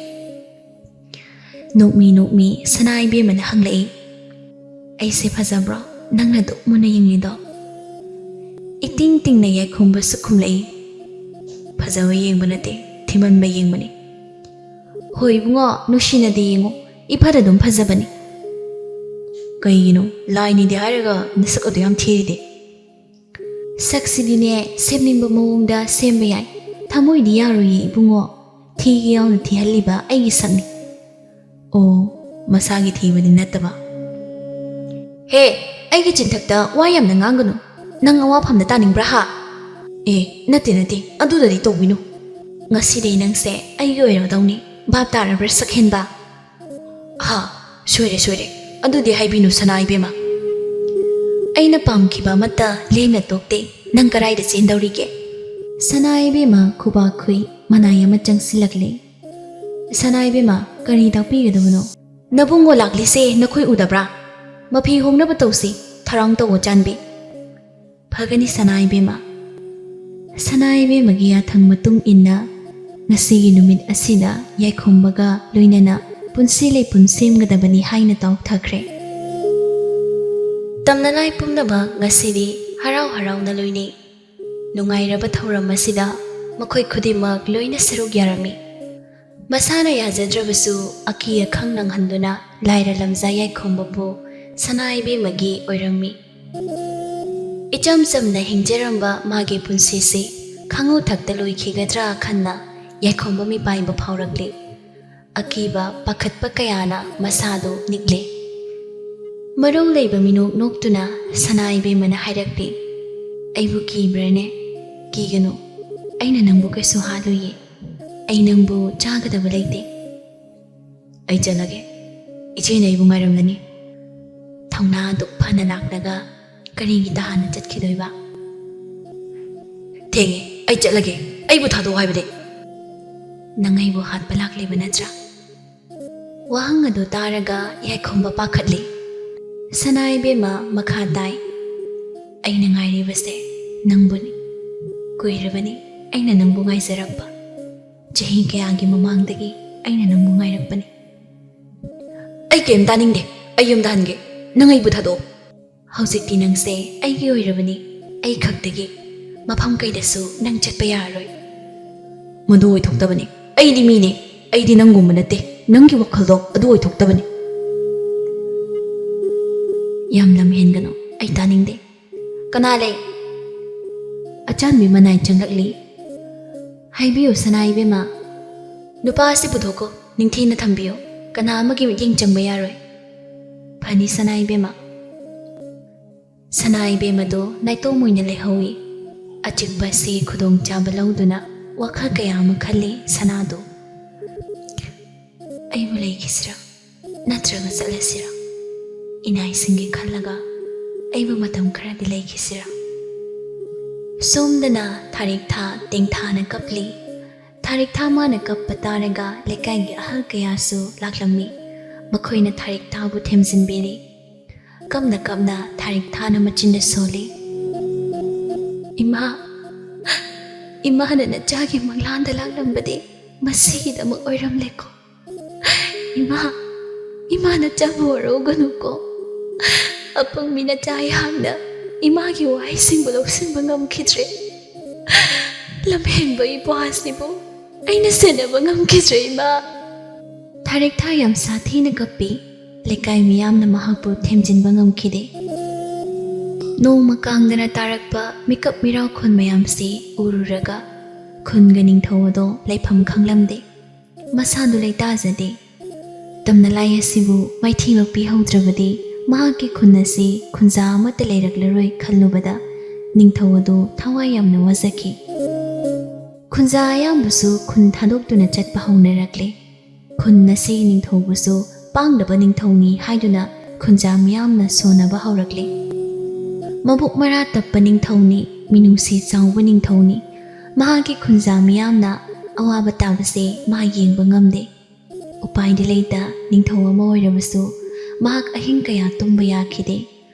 ꯅꯣꯛꯃꯤ ꯅꯣꯛꯃꯤ ꯁꯅꯥ ꯏꯕꯦꯝꯃꯅ ꯍꯪꯂꯛꯏ, "ꯑꯩꯁꯦ ꯐꯖꯕ꯭ꯔꯣ, ꯅꯪꯅ ꯑꯗꯨꯛ ꯃꯨꯟꯅ ꯌꯦꯡꯂꯤꯗꯣ?" ꯏꯇꯤꯡ ꯇꯤꯡꯅ ꯌꯥꯏꯈꯣꯝꯕꯁꯨ ꯈꯨꯝꯂꯛꯏ, "ꯐꯖꯕ ꯌꯦꯡꯕ ꯅꯠꯇꯦ, ꯊꯤꯃꯟꯕ ꯌꯦꯡꯕꯅꯤ." "ꯍꯣꯏ ꯏꯕꯨꯡꯉꯣ, ꯅꯨꯡꯁꯤꯅꯗꯤ ꯌꯦꯡꯉꯨ, ꯏꯐꯗ ꯑꯗꯨꯝ ꯐꯖꯕꯅꯤ." "ꯀꯩꯒꯤꯅꯣ, ꯂꯥꯏꯅꯤꯗꯤ ꯍꯥꯏꯔꯒ ꯅꯁꯛ ꯑꯗꯨ ꯌꯥꯝ ꯊꯤꯔꯤꯗꯤ?" "ꯁꯛꯁꯤꯗꯤꯅꯦ, ꯁꯦꯝꯅꯤꯡꯕ ꯃꯑꯣꯡꯗ ꯁꯦꯝꯕ ꯌꯥꯏ, ꯊꯃꯣꯏꯗꯤ ꯌꯥꯔꯣꯏꯌꯦ ꯏꯕꯨꯡꯉꯣ, ꯊꯤꯒ ꯌꯥꯎꯅ ꯊꯤꯍꯜꯂꯤꯕ ꯑꯩꯒꯤ ꯁꯛꯅꯤ." "ꯑꯣ, ꯃꯁꯥꯒꯤ ꯊꯤꯕꯗꯤ ꯅꯠꯇꯕ?" "ꯍꯦ, ꯑꯩꯒꯤ ꯆꯤꯟꯊꯛꯇ ꯋꯥ ꯌꯥꯝꯅ ꯉꯥꯡꯒꯅꯨ, ꯅꯪ ꯑꯋꯥꯐꯝꯗ ꯇꯥꯅꯤꯡꯕ꯭ꯔꯥ ꯍꯥ?" ꯅꯠꯇꯦ ꯅꯠꯇꯦ, ꯑꯗꯨꯗꯗꯤ ꯇꯧꯕꯤꯅꯨ." "ꯉꯁꯤꯗꯩ ꯅꯪꯁꯦ ꯑꯩꯒꯤ ꯑꯣꯏꯔꯗꯧꯅꯤ, ꯚꯥꯞ ꯇꯥꯔꯕ꯭ꯔꯥ ꯁꯛꯍꯦꯟꯕ?" "ꯍꯥ, ꯁꯣꯏꯔꯦ ꯁꯣꯏꯔꯦ, ꯑꯗꯨꯗꯤ ꯍꯥꯏꯕꯤꯅꯨ ꯁꯅꯥ ꯏꯕꯦꯝꯃ." "ꯑꯩꯅ ꯄꯥꯝꯈꯤꯕ ꯑꯃꯠꯇ ꯂꯦꯝꯅ ꯇꯣꯛꯇꯦ, ꯅꯪ ꯀꯔꯥꯏꯗ ꯆꯦꯟꯗꯧꯔꯤꯒꯦ?" ꯁꯅꯥ ꯏꯕꯦꯝꯃ ꯈꯨꯕꯥꯛ ꯈꯨꯏ, ꯃꯅꯥꯏ ꯑꯃ ꯆꯪꯁꯤꯜꯂꯛꯂꯦ꯫ "ꯁꯅꯥ ꯏꯕꯦꯝꯃ, ꯀꯔꯤ ꯇꯥꯛꯄꯤꯒꯗꯕꯅꯣ?" "ꯅꯕꯨꯡꯉꯣ ꯂꯥꯛꯂꯤꯁꯦ ꯅꯈꯣꯏ ꯎꯗꯕ꯭ꯔꯥ? ꯃꯐꯤ ꯍꯣꯡꯅꯕ ꯇꯧꯁꯤ, ꯊꯧꯔꯥꯡ ꯇꯧꯋꯣ ꯆꯥꯟꯕꯤ." "ꯐꯒꯅꯤ ꯁꯅꯥ ꯏꯕꯦꯝꯃ." ꯁꯅꯥ ꯏꯕꯦꯝꯃꯒꯤ ꯌꯥꯊꯪ ꯃꯇꯨꯡ ꯏꯟꯅ ꯉꯁꯤꯒꯤ ꯅꯨꯃꯤꯠ ꯑꯁꯤꯗ ꯌꯥꯏꯈꯣꯝꯕꯒ ꯂꯣꯏꯅꯅ ꯄꯨꯟꯁꯤ ꯂꯩꯄꯨꯟ ꯁꯦꯝꯒꯗꯕꯅꯤ ꯍꯥꯏꯅ ꯇꯥꯎꯊꯈ꯭ꯔꯦ꯫ ꯇꯝꯅꯂꯥꯏ ꯄꯨꯝꯅꯃꯛ ꯉꯁꯤꯗꯤ ꯍꯔꯥꯎ ꯍꯔꯥꯎꯅ ꯂꯣꯏꯅꯩ꯫ ꯅꯨꯡꯉꯥꯏꯔꯕ ꯊꯧꯔꯝ ꯑꯁꯤꯗ ꯃꯈꯣꯏ ꯈꯨꯗꯤꯡꯃꯛ ꯂꯣꯏꯅ ꯁꯔꯨꯛ ꯌꯥꯔꯝꯃꯤ꯫ ꯃꯁꯥꯅ ꯌꯥꯖꯗ꯭ꯔꯕꯁꯨ ꯑꯀꯤ ꯑꯈꯪ ꯅꯪꯍꯟꯗꯨꯅ ꯂꯥꯏꯔ ꯂꯝꯖꯥ ꯌꯥꯏꯈꯣꯝꯕꯕꯨ ꯁꯅꯥ ꯏꯕꯦꯝꯃꯒꯤ ꯑꯣꯏꯔꯝꯃꯤ꯫ ꯏꯆꯝ ꯆꯝꯅ ꯍꯤꯡꯖꯔꯝꯕ ꯃꯥꯒꯤ ꯄꯨꯟꯁꯤꯁꯤ ꯈꯥꯉꯨꯊꯛꯇ ꯂꯣꯏꯈꯤꯒꯗ꯭ꯔꯥ ꯈꯟꯅ ꯌꯥꯏꯈꯣꯝꯕ ꯃꯤꯄꯥꯏꯕ ꯐꯥꯎꯔꯛꯂꯤ꯫ ꯑꯀꯤꯕ ꯄꯥꯈꯠꯄ ꯀꯌꯥꯅ ꯃꯁꯥꯗꯨ ꯅꯤꯛꯂꯦ꯫ ꯃꯔꯧ ꯂꯩꯕ ꯃꯤꯅꯣꯛ ꯅꯣꯛꯇꯨꯅ ꯁꯅꯥ ꯏꯕꯦꯝꯃꯅ ꯍꯥꯏꯔꯛꯂꯤ, "ꯑꯩꯕꯨ ꯀꯤꯕ꯭ꯔꯅꯦ? ꯀꯤꯒꯅꯨ, ꯑꯩꯅ ꯅꯪꯕꯨ ꯀꯩꯁꯨ ꯍꯥꯠꯂꯣꯏꯌꯦ, ꯑꯩ ꯅꯪꯕꯨ ꯆꯥꯒꯗꯕ ꯂꯩꯇꯦ." "ꯑꯩ ꯆꯠꯂꯒꯦ, ꯏꯆꯦꯅ ꯑꯩꯕꯨ ꯉꯥꯏꯔꯝꯂꯅꯤ." "ꯊꯧꯅꯥ ꯑꯗꯨꯛ ꯐꯅ ꯂꯥꯛꯂꯒ ꯀꯔꯤꯒꯤ ꯇꯍꯥꯟꯅ ꯆꯠꯈꯤꯗꯣꯏꯕ?" "ꯊꯦꯡꯉꯦ, ꯑꯩ ꯆꯠꯂꯒꯦ, ꯑꯩꯕꯨ ꯊꯥꯗꯣꯛꯑꯣ ꯍꯥꯏꯕꯅꯦ." "ꯅꯪ ꯑꯩꯕꯨ ꯍꯥꯠꯄ ꯂꯥꯛꯂꯤꯕ ꯅꯠꯇ꯭ꯔꯥ?" ꯋꯥꯍꯪ ꯑꯗꯨ ꯇꯥꯔꯒ ꯌꯥꯏꯈꯣꯝꯕ ꯄꯥꯈꯠꯂꯤ꯫ ꯁꯅꯥ ꯏꯕꯦꯝꯃ ꯃꯈꯥ ꯇꯥꯏ, "ꯑꯩꯅ ꯉꯥꯏꯔꯤꯕꯁꯦ ꯅꯪꯕꯨꯅꯤ꯫ ꯀꯨꯏꯔꯕꯅꯤ ꯑꯩꯅ ꯅꯪꯕꯨ ꯉꯥꯏꯖꯔꯛꯄ, ꯆꯍꯤ ꯀꯌꯥꯒꯤ ꯃꯃꯥꯡꯗꯒꯤ ꯑꯩꯅ ꯅꯪꯕꯨ ꯉꯥꯏꯔꯛꯄꯅꯤ." "ꯑꯩ ꯀꯩꯝ ꯇꯥꯅꯤꯡꯗꯦ, ꯑꯩ ꯌꯨꯝꯗ ꯍꯟꯒꯦ, ꯅꯪ ꯑꯩꯕꯨ ꯊꯥꯗꯣꯛꯑꯣ." "ꯍꯧꯖꯤꯛꯇꯤ ꯅꯪꯁꯦ ꯑꯩꯒꯤ ꯑꯣꯏꯔꯕꯅꯤ, ꯑꯩ ꯈꯛꯇꯒꯤ, ꯃꯐꯝ ꯀꯩꯗꯁꯨ ꯅꯪ ꯆꯠꯄ ꯌꯥꯔꯔꯣꯏ." "ꯃꯗꯨ ꯑꯣꯏꯊꯣꯛꯇꯕꯅꯤ, ꯑꯩꯗꯤ ꯃꯤꯅꯤ, ꯑꯩꯗꯤ ꯅꯪꯒꯨꯝꯕ ꯅꯠꯇꯦ, ꯅꯪꯒꯤ ꯋꯥꯈꯜꯗꯣ ꯑꯗꯨ ꯑꯣꯏꯊꯣꯛꯇꯕꯅꯤ." "ꯌꯥꯝ ꯂꯝ ꯍꯦꯟꯒꯅꯨ, ꯑꯩ ꯇꯥꯅꯤꯡꯗꯦ." "ꯀꯅꯥ ꯂꯩ?" ꯑꯆꯥꯟꯕꯤ ꯃꯅꯥꯏ ꯆꯪꯂꯛꯂꯤ꯫ "ꯍꯥꯏꯕꯤꯌꯨ ꯁꯅꯥ ꯏꯕꯦꯝꯃ." "ꯅꯨꯄꯥ ꯑꯁꯤ ꯄꯨꯊꯣꯛꯀꯣ, ꯅꯤꯡꯊꯤꯅ ꯊꯝꯕꯤꯌꯨ, ꯀꯅꯥ ꯑꯃꯒꯤ ꯃꯤꯠꯌꯦꯡ ꯆꯪꯕ ꯌꯥꯔꯣꯏ." "ꯐꯅꯤ ꯁꯅꯥ ꯏꯕꯦꯝꯃ." ꯁꯅꯥ ꯏꯕꯦꯝꯃꯗꯨ ꯅꯥꯏꯇꯣꯝ ꯑꯣꯏꯅ ꯂꯩꯍꯧꯏ꯫ ꯑꯆꯤꯛꯄ ꯑꯁꯤ ꯈꯨꯗꯣꯡꯆꯥꯕ ꯂꯧꯗꯨꯅ ꯋꯥꯈꯜ ꯀꯌꯥ ꯑꯃ ꯈꯜꯂꯤ ꯁꯅꯥꯗꯨ꯫ "ꯑꯩꯕꯨ ꯂꯩꯈꯤꯁꯤꯔꯥ, ꯅꯠꯇ꯭ꯔꯒ ꯆꯠꯂꯁꯤꯔꯥ? ꯏꯅꯥꯏꯁꯤꯡꯒꯤ ꯈꯜꯂꯒ ꯑꯩꯕꯨ ꯃꯇꯝ ꯈꯔꯗꯤ ꯂꯩꯈꯤꯁꯤꯔꯥ?" ꯁꯣꯝꯗꯅ ꯊꯥꯔꯤꯛꯊꯥ ꯇꯦꯡꯊꯥꯅ ꯀꯞꯂꯤ꯫ ꯊꯥꯔꯤꯛꯊꯥ ꯃꯥꯅ ꯀꯞꯄ ꯇꯥꯔꯒ ꯂꯩꯀꯥꯏꯒꯤ ꯑꯍꯜ ꯀꯌꯥꯁꯨ ꯂꯥꯛꯂꯝꯃꯤ꯫ ꯃꯈꯣꯏꯅ ꯊꯥꯔꯤꯛꯊꯥꯕꯨ ꯊꯦꯝꯖꯤꯟꯕꯤꯔꯤ꯫ ꯀꯞꯅ ꯀꯞꯅ ꯊꯥꯔꯤꯛꯊꯥꯅ ꯃꯆꯤꯟꯗ ꯁꯣꯜꯂꯤ, "ꯏꯃꯥ, ꯏꯃꯥꯅ ꯅꯆꯥꯒꯤ ꯃꯪꯂꯥꯟꯗ ꯂꯥꯛꯂꯝꯕꯗꯤ ꯃꯁꯤꯒꯤꯗꯃꯛ ꯑꯣꯏꯔꯝꯂꯦꯀꯣ? ꯏꯃꯥ, ꯏꯃꯥ ꯅꯆꯥꯕꯨ ꯋꯥꯔꯧꯒꯅꯨꯀꯣ, ꯑꯄꯪꯕꯤꯅ ꯌꯥꯝꯅ ꯏꯃꯥꯒꯤ ꯋꯥꯍꯩꯁꯤꯡꯕꯨ ꯂꯧꯁꯤꯟꯕ ꯉꯝꯈꯤꯗ꯭ꯔꯦ. ꯂꯝꯍꯦꯟꯕ ꯏꯄ꯭ꯋꯥꯁꯤꯕꯨ ꯑꯩꯅ ꯁꯦꯟꯅꯕ ꯉꯝꯈꯤꯗ꯭ꯔꯦ ꯏꯃꯥ. ꯊꯥꯔꯦꯛꯊꯥ ꯌꯥꯝ ꯁꯥꯊꯤꯅ ꯀꯞꯄꯤ. ꯂꯩꯀꯥꯏ ꯃꯤꯌꯥꯝꯅ ꯃꯍꯥꯛꯄꯨ ꯊꯦꯝꯖꯤꯟꯕ ꯉꯝꯈꯤꯗꯦ. ꯅꯣꯡꯃ ꯀꯥꯡꯗꯅ ꯇꯥꯔꯛꯄ ꯃꯤꯀꯞ ꯃꯤꯔꯥꯎꯈꯣꯟ ꯃꯌꯥꯝꯁꯤ ꯎꯔꯨꯔꯒ ꯈꯨꯟꯒ ꯅꯤꯡꯊꯧ ꯑꯗꯣ ꯂꯩꯐꯝ ꯈꯪꯂꯝꯗꯦ. ꯃꯁꯥꯗꯨ ꯂꯩꯇꯥꯖꯗꯦ. ꯇꯝꯅꯂꯥꯏ ꯑꯁꯤꯕꯨ ꯃꯥꯏꯊꯤꯕ ꯄꯤꯍꯧꯗ꯭ꯔꯕꯗꯤ ꯃꯍꯥꯛꯀꯤ ꯈꯨꯟ ꯑꯁꯤ ꯈꯨꯟꯖꯥ ꯑꯃꯠꯇ ꯂꯩꯔꯛꯂꯔꯣꯏ ꯈꯜꯂꯨꯕꯗ ꯅꯤꯡꯊꯧ ꯑꯗꯨ ꯊꯋꯥꯏ ꯌꯥꯝꯅ ꯋꯥꯖꯈꯤ. ꯈꯨꯟꯖꯥ ꯑꯌꯥꯝꯕꯁꯨ ꯈꯨꯟ ꯊꯥꯗꯣꯛꯇꯨꯅ ꯆꯠꯄ ꯍꯧꯅꯔꯛꯂꯦ. ꯈꯨꯟ ꯑꯁꯤ ꯅꯤꯡꯊꯧꯕꯨꯁꯨ ꯄꯥꯡꯗꯕ ꯅꯤꯡꯊꯧꯅꯤ ꯍꯥꯏꯗꯨꯅ ꯈꯨꯟꯖꯥ ꯃꯤꯌꯥꯝꯅ ꯁꯣꯟꯅꯕ ꯍꯧꯔꯛꯂꯦ. ꯃꯕꯨꯛ ꯃꯔꯥ ꯇꯞꯄ ꯅꯤꯡꯊꯧꯅꯤ, ꯃꯤꯅꯨꯡꯁꯤ ꯆꯥꯎꯕ ꯅꯤꯡꯊꯧꯅꯤ. ꯃꯍꯥꯛꯀꯤ ꯈꯨꯟꯖꯥ ꯃꯤꯌꯥꯝꯅ ꯑꯋꯥꯕ ꯇꯥꯕꯁꯦ ꯃꯥ ꯌꯦꯡꯕ ꯉꯝꯗꯦ. ꯎꯄꯥꯏꯗꯤ ꯂꯩꯇ ꯅꯤꯡꯊꯧ ꯑꯃ ꯑꯣꯏꯔꯕꯁꯨ ꯃꯍꯥꯛ ꯑꯍꯤꯡ ꯀꯌꯥ ꯇꯨꯝꯕ ꯌꯥꯈꯤꯗꯦ.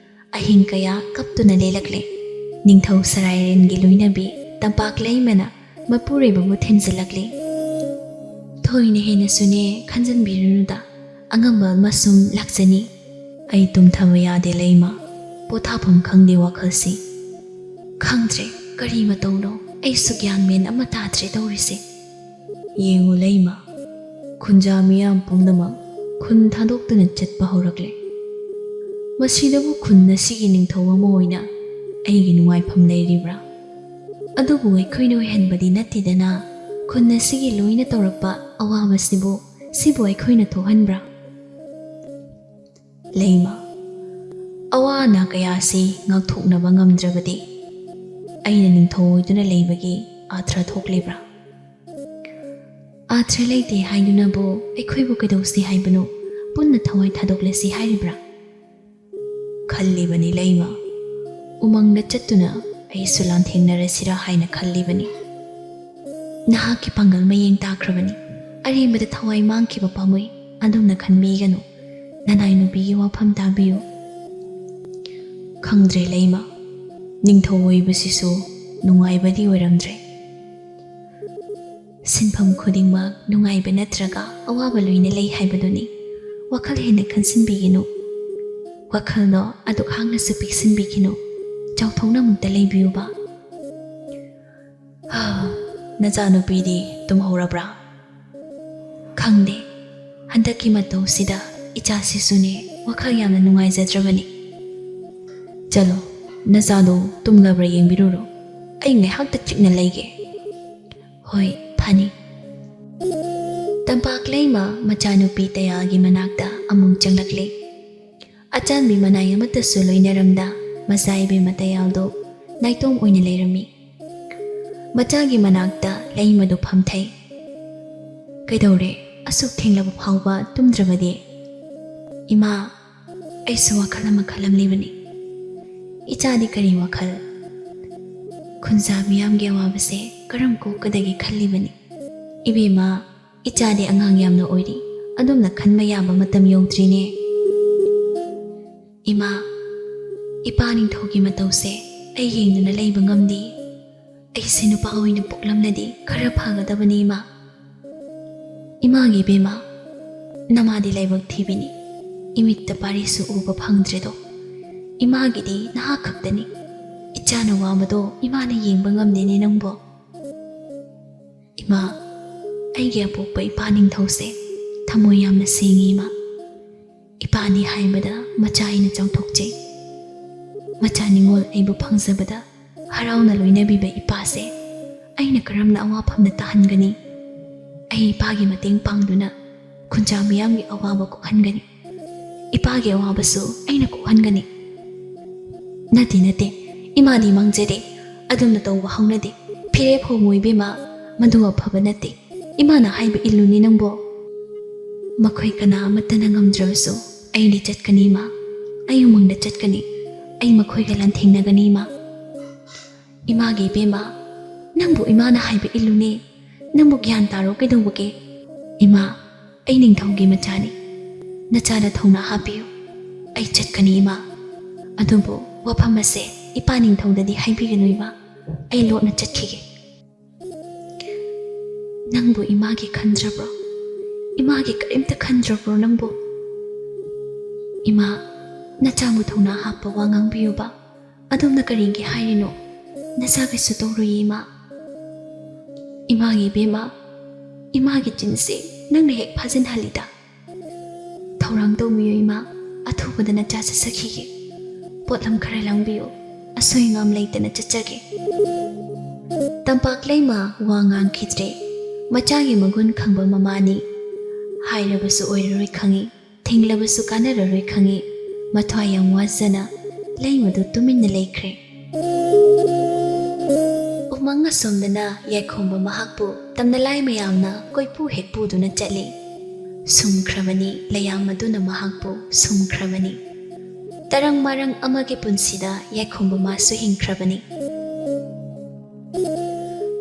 ꯑꯍꯤꯡ ꯀꯌꯥ ꯀꯞꯇꯨꯅ ꯂꯦꯜꯂꯛꯂꯦ. ꯅꯤꯡꯊꯧ ꯁꯔꯥꯏꯔꯦꯟꯒꯤ ꯂꯣꯏꯅꯕꯤ ꯇꯝꯄꯥꯛ ꯂꯩꯃꯅ ꯃꯄꯨꯔꯣꯏꯕꯕꯨ ꯊꯦꯝꯖꯤꯜꯂꯛꯂꯦ. ꯊꯣꯏꯅ ꯍꯦꯟꯅꯁꯨꯅꯦ ꯈꯟꯖꯟꯕꯤꯔꯨꯅꯨꯗ, ꯑꯉꯝꯕ ꯑꯃꯁꯨꯡ ꯂꯥꯛꯆꯅꯤ. ꯑꯩ ꯇꯨꯝꯊꯕ ꯌꯥꯗꯦ ꯂꯩꯃ, ꯄꯣꯊꯥꯐꯝ ꯈꯪꯗꯦ ꯋꯥꯈꯜꯁꯤ. ꯈꯪꯗ꯭ꯔꯦ ꯀꯔꯤ ꯃꯇꯧꯅꯣ, ꯑꯩꯁꯨ ꯒ꯭ꯌꯥꯟ ꯃꯦꯟ ꯑꯃ ꯇꯥꯗ꯭ꯔꯦ ꯇꯧꯔꯤꯁꯦ. ꯌꯦꯡꯉꯨ ꯂꯩꯃ, ꯈꯨꯟꯖꯥ ꯃꯤꯌꯥꯝ ꯄꯨꯝꯅꯃꯛ ꯈꯨꯟ ꯊꯥꯗꯣꯛꯇꯨꯅ ꯆꯠꯄ ꯍꯧꯔꯛꯂꯦ. ꯃꯁꯤꯗꯕꯨ ꯈꯨꯟ ꯑꯁꯤꯒꯤ ꯅꯤꯡꯊꯧ ꯑꯃ ꯑꯣꯏꯅ ꯑꯩꯒꯤ ꯅꯨꯡꯉꯥꯏꯐꯝ ꯂꯩꯔꯤꯕ꯭ꯔꯥ? ꯑꯗꯨꯕꯨ ꯑꯩꯈꯣꯏꯅ ꯑꯣꯏꯍꯟꯕꯗꯤ ꯅꯠꯇꯦꯗꯅ. ꯈꯨꯟ ꯑꯁꯤꯒꯤ ꯂꯣꯏꯅ ꯇꯧꯔꯛꯄ ꯑꯋꯥꯕꯁꯤꯕꯨ ꯑꯩꯈꯣꯏꯅ ꯊꯣꯛꯍꯟꯕ꯭ꯔꯥ? ꯂꯩꯃ, ꯑꯋꯥ ꯑꯅꯥ ꯀꯌꯥꯁꯤ ꯉꯥꯛꯊꯣꯛꯅꯕ ꯉꯝꯗ꯭ꯔꯕꯗꯤ ꯑꯩꯅ ꯅꯤꯡꯊꯧ ꯑꯣꯏꯗꯨꯅ ꯂꯩꯕꯒꯤ ꯑꯥꯊ꯭ꯔ ꯊꯣꯛꯂꯤꯕ꯭ꯔꯥ? ꯑꯥꯊ꯭ꯔ ꯂꯩꯇꯦ ꯍꯥꯏꯗꯨꯅꯕꯨ ꯑꯩꯈꯣꯏꯕꯨ ꯀꯩꯗꯧꯁꯤ ꯍꯥꯏꯕꯅꯣ? ꯄꯨꯟꯅ ꯊꯋꯥꯏ ꯊꯥꯗꯣꯛꯂꯁꯤ ꯍꯥꯏꯔꯤꯕ꯭ꯔꯥ? ꯈꯜꯂꯤꯕꯅꯤ ꯂꯩꯃ, ꯎꯃꯪꯗ ꯆꯠꯇꯨꯅ ꯑꯩꯁꯨ ꯂꯥꯟꯊꯦꯡꯅꯔꯁꯤꯔꯥ ꯍꯥꯏꯅ ꯈꯜꯂꯤꯕꯅꯤ. ꯅꯍꯥꯛꯀꯤ ꯄꯥꯡꯒꯜ ꯃꯌꯦꯡ ꯇꯥꯈ꯭ꯔꯕꯅꯤ. ꯑꯔꯦꯝꯕꯗ ꯊꯋꯥꯏ ꯃꯥꯡꯈꯤꯕ ꯄꯥꯝꯃꯨꯏ. ꯑꯗꯨꯝꯅ ꯈꯟꯕꯤꯒꯅꯨ. ꯅꯅꯥꯏ ꯅꯨꯄꯤꯒꯤ ꯋꯥꯐꯝ ꯇꯥꯕꯤꯌꯨ. ꯈꯪꯗ꯭ꯔꯦ ꯂꯩꯃ, ꯅꯤꯡꯊꯧ ꯑꯣꯏꯕꯁꯤꯁꯨ ꯅꯨꯡꯉꯥꯏꯕꯗꯤ ꯑꯣꯏꯔꯝꯗ꯭ꯔꯦ. ꯁꯤꯟꯐꯝ ꯈꯨꯗꯤꯡꯃꯛ ꯅꯨꯡꯉꯥꯏꯕ ꯅꯠꯇ꯭ꯔꯒ ꯑꯋꯥꯕ ꯂꯣꯏꯅ ꯂꯩ ꯍꯥꯏꯕꯗꯨꯅꯤ. ꯋꯥꯈꯜ ꯍꯦꯟꯅ ꯈꯟꯁꯤꯟꯕꯤꯒꯅꯨ. ꯋꯥꯈꯜꯗꯣ ꯑꯗꯨꯛ ꯍꯥꯡꯅꯁꯨ ꯄꯤꯛꯁꯤꯟꯕꯤꯈꯤꯅꯨ. ꯆꯥꯎꯊꯣꯛꯅ ꯑꯃꯨꯛꯇ ꯂꯩꯕꯤꯌꯨꯕ. ꯅꯆꯥꯅꯨꯄꯤꯗꯤ ꯇꯨꯝꯍꯧꯔꯕ꯭ꯔꯥ? ꯈꯪꯗꯦ. ꯍꯟꯗꯛꯀꯤ ꯃꯇꯧꯁꯤꯗ ꯏꯆꯥꯁꯤꯁꯨꯅꯦ ꯋꯥꯈꯜ ꯌꯥꯝꯅ ꯅꯨꯡꯉꯥꯏꯖꯗ꯭ꯔꯕꯅꯤ. ꯆꯂꯣ, ꯅꯆꯥꯗꯣ ꯇꯨꯝꯂꯕ꯭ꯔꯥ ꯌꯦꯡꯕꯤꯔꯨꯔꯣ. ꯑꯩ ꯉꯥꯏꯍꯥꯛꯇ ꯆꯤꯛꯅ ꯂꯩꯒꯦ. ꯍꯣꯏ, ꯐꯅꯤ. ꯇꯝꯄꯥꯛ ꯂꯩꯃ ꯃꯆꯥꯅꯨꯄꯤ ꯇꯌꯥꯜꯒꯤ ꯃꯅꯥꯛꯇ ꯑꯃꯨꯛ ꯆꯪꯂꯛꯂꯦ. ꯑꯆꯥꯟꯕꯤ ꯃꯅꯥꯏ ꯑꯃꯠꯇꯁꯨ ꯂꯣꯏꯅꯔꯝꯗ ꯃꯆꯥ ꯏꯕꯦꯝꯃ ꯇꯌꯥꯜꯗꯣ ꯅꯥꯏꯇꯣꯝ ꯑꯣꯏꯅ ꯂꯩꯔꯝꯃꯤ. ꯃꯆꯥꯒꯤ ꯃꯅꯥꯛꯇ ꯂꯩꯃꯗꯨ ꯐꯝꯊꯩ. ꯀꯩꯗꯧꯔꯦ ꯑꯁꯨꯛ ꯊꯦꯡꯂꯕ ꯐꯥꯎꯕ ꯇꯨꯝꯗ꯭ꯔꯕꯗꯤ? ꯏꯃꯥ, ꯑꯩꯁꯨ ꯋꯥꯈꯜ ꯑꯃ ꯈꯜꯂꯝꯂꯤꯕꯅꯤ. ꯏꯆꯥꯗꯤ ꯀꯔꯤ ꯋꯥꯈꯜ? ꯈꯨꯟꯖꯥ ꯃꯤꯌꯥꯝꯒꯤ ꯑꯋꯥꯕꯁꯦ ꯀꯔꯝ ꯀꯣꯛꯀꯗꯒꯦ ꯈꯜꯂꯤꯕꯅꯤ. ꯏꯕꯦꯝꯃ, ꯏꯆꯥꯗꯤ ꯑꯉꯥꯡ ꯌꯥꯝꯅ ꯑꯣꯏꯔꯤ. ꯑꯗꯨꯝꯅ ꯈꯟꯕ ꯌꯥꯕ ꯃꯇꯝ ꯌꯧꯗ꯭ꯔꯤꯅꯦ. ꯏꯃꯥ, ꯏꯄꯥ ꯅꯤꯡꯊꯧꯒꯤ ꯃꯇꯧꯁꯦ ꯑꯩ ꯌꯦꯡꯗꯨꯅ ꯂꯩꯕ ꯉꯝꯗꯦ. ꯑꯩꯁꯦ ꯅꯨꯄꯥ ꯑꯣꯏꯅ ꯄꯣꯛꯂꯝꯂꯗꯤ ꯈꯔ ꯐꯒꯗꯕꯅꯤ ꯏꯃꯥ. ꯏꯃꯥꯒꯤ ꯏꯕꯦꯝꯃ, ꯅꯃꯥꯗꯤ ꯂꯥꯏꯕꯛ ꯊꯤꯕꯤꯅꯤ. ꯏꯃꯤꯠꯇ ꯄꯥꯔꯤꯁꯨ ꯎꯕ ꯐꯪꯗ꯭ꯔꯦꯗꯣ. ꯏꯃꯥꯒꯤꯗꯤ ꯅꯍꯥꯛ ꯈꯛꯇꯅꯤ. ꯏꯆꯥꯅ ꯋꯥꯕꯗꯣ ꯏꯃꯥꯅ ꯌꯦꯡꯕ ꯉꯝꯗꯦꯅꯦ ꯅꯪꯕꯣ. ꯏꯃꯥ, ꯑꯩꯒꯤ ꯑꯄꯣꯛꯄ ꯏꯄꯥ ꯅꯤꯡꯊꯧꯁꯦ ꯊꯃꯣꯏ ꯌꯥꯝꯅ ꯁꯦꯡꯉꯤ ꯏꯃꯥ. ꯏꯄꯥꯅꯤ ꯍꯥꯏꯕꯗ ꯃꯆꯥ ꯑꯩꯅ ꯆꯥꯎꯊꯣꯛꯆꯩ. ꯃꯆꯥ ꯅꯤꯡꯉꯣꯜ ꯑꯩꯕꯨ ꯐꯪꯖꯕꯗ ꯍꯔꯥꯎꯅ ꯂꯣꯏꯅꯕꯤꯕ ꯏꯄꯥꯁꯦ ꯑꯩꯅ ꯀꯔꯝꯅ ꯑꯋꯥꯐꯝꯗ ꯇꯥꯍꯟꯒꯅꯤ? ꯑꯩ ꯏꯄꯥꯒꯤ ꯃꯇꯦꯡ ꯄꯥꯡꯗꯨꯅ ꯈꯨꯟꯖꯥ ꯃꯤꯌꯥꯝꯒꯤ ꯑꯋꯥꯕ ꯀꯣꯛꯍꯟꯒꯅꯤ. ꯏꯄꯥꯒꯤ ꯑꯋꯥꯕꯁꯨ ꯑꯩꯅ ꯀꯣꯛꯍꯟꯒꯅꯤ. ꯅꯠꯇꯦ, ꯏꯃꯥꯗꯤ ꯃꯥꯡꯖꯗꯦ. ꯑꯗꯨꯝꯅ ꯇꯧꯕ ꯍꯧꯅꯗꯦ. ꯐꯤꯔꯦꯞ ꯍꯣꯡꯉꯨ ꯏꯕꯦꯝꯃ, ꯃꯗꯨ ꯑꯐꯕ ꯅꯠꯇꯦ. ꯏꯃꯥꯅ ꯍꯥꯏꯕ ꯏꯜꯂꯨꯅꯤ ꯅꯪꯕꯣ. ꯃꯈꯣꯏ ꯀꯅꯥ ꯑꯃꯠꯇꯅ ꯉꯝꯗ꯭ꯔꯕꯁꯨ ꯑꯩꯗꯤ ꯆꯠꯀꯅꯤ ꯏꯃꯥ. ꯑꯩ ꯎꯃꯪꯗ ꯆꯠꯀꯅꯤ. ꯑꯩ ꯃꯈꯣꯏꯒ ꯂꯥꯟꯊꯦꯡꯅꯒꯅꯤ ꯏꯃꯥ. ꯏꯃꯥꯒꯤ ꯏꯕꯦꯝꯃ, ꯅꯪꯕꯨ ꯏꯃꯥꯅ ꯍꯥꯏꯕ ꯏꯜꯂꯨꯅꯦ. ꯅꯪꯕꯨ ꯒ꯭ꯌꯥꯟ ꯇꯥꯔꯣ ꯀꯩꯗꯧꯕꯒꯦ? ꯏꯃꯥ, ꯑꯩ ꯅꯤꯡꯊꯧꯒꯤ ꯃꯆꯥꯅꯤ. ꯅꯆꯥꯗ ꯊꯧꯅꯥ ꯍꯥꯞꯄꯤꯌꯨ. ꯑꯩ ꯆꯠꯀꯅꯤ ꯏꯃꯥ. ꯑꯗꯨꯕꯨ ꯋꯥꯐꯝ ꯑꯁꯦ ꯏꯄꯥ ꯅꯤꯡꯊꯧꯗꯗꯤ ꯍꯥꯏꯕꯤꯒꯅꯨ ꯏꯃꯥ. ꯑꯩ ꯂꯣꯠꯅ ꯆꯠꯈꯤꯒꯦ. ꯅꯪꯕꯨ ꯏꯃꯥꯒꯤ ꯈꯟꯗ꯭ꯔꯕ꯭ꯔꯣ? ꯏꯃꯥꯒꯤ ꯀꯔꯤꯝꯇ ꯈꯟꯗ꯭ꯔꯕ꯭ꯔꯣ ꯅꯪꯕꯨ? ꯏꯃꯥ, ꯅꯆꯥꯕꯨ ꯊꯧꯅꯥ ꯍꯥꯞꯄ ꯋꯥ ꯉꯥꯡꯕꯤꯌꯨꯕ ꯑꯗꯣꯝꯅ ꯀꯔꯤꯒꯤ ꯍꯥꯏꯔꯤꯅꯣ ꯅꯆꯥ ꯀꯩꯁꯨ ꯇꯧꯔꯣꯏ ꯏꯃꯥ ꯏꯃꯥꯒꯤ ꯏꯕꯦꯝꯃ ꯏꯃꯥꯒꯤ ꯆꯤꯟꯁꯦ ꯅꯪꯅ ꯍꯦꯛ ꯐꯥꯖꯤꯟꯍꯜꯂꯤꯗ ꯊꯧꯔꯥꯡ ꯇꯧꯕꯤꯌꯨ ꯏꯃꯥ ꯑꯊꯨꯕꯗ ꯅꯆꯥ ꯆꯠꯆꯈꯤꯒꯦ ꯄꯣꯠꯂꯝ ꯈꯔ ꯂꯥꯡꯕꯤꯌꯨ ꯑꯁꯣꯏ ꯑꯉꯥꯝ ꯂꯩꯇꯅ ꯆꯠꯆꯒꯦ ꯇꯝꯄꯥꯛ ꯂꯩꯃ ꯋꯥ ꯉꯥꯡꯈꯤꯗ꯭ꯔꯦ ꯃꯆꯥꯒꯤ ꯃꯒꯨꯟ ꯈꯪꯕ ꯃꯃꯥꯅꯤ ꯍꯥꯏꯔꯕꯁꯨ ꯑꯣꯏꯔꯔꯣꯏ ꯈꯪꯉꯤ ꯊꯤꯡꯂꯕꯁꯨ ꯀꯥꯟꯅꯔꯔꯣꯏ ꯈꯪꯉꯤ ꯃꯊ꯭ꯋꯥꯏ ꯌꯥꯝ ꯋꯥꯖꯅ ꯂꯩꯃꯗꯨ ꯇꯨꯃꯤꯟꯅ ꯂꯩꯈ꯭ꯔꯦ ꯎꯃꯪ ꯑꯁꯣꯝꯗꯅ ꯌꯥꯏꯈꯣꯝꯕ ꯃꯍꯥꯛꯄꯨ ꯇꯝꯅꯂꯥꯏ ꯃꯌꯥꯝꯅ ꯀꯣꯏꯄꯨ ꯍꯦꯛ ꯄꯨꯗꯨꯅ ꯆꯠꯂꯤ ꯁꯨꯝꯈ꯭ꯔꯕꯅꯤ ꯂꯩꯌꯥꯝ ꯑꯗꯨꯅ ꯃꯍꯥꯛꯄꯨ ꯁꯨꯝꯈ꯭ꯔꯕꯅꯤ ꯇꯔꯪ ꯃꯔꯪ ꯑꯃꯒꯤ ꯄꯨꯟꯁꯤꯗ ꯌꯥꯏꯈꯣꯝꯕ ꯃꯥꯁꯨ ꯍꯤꯡꯈ꯭ꯔꯕꯅꯤ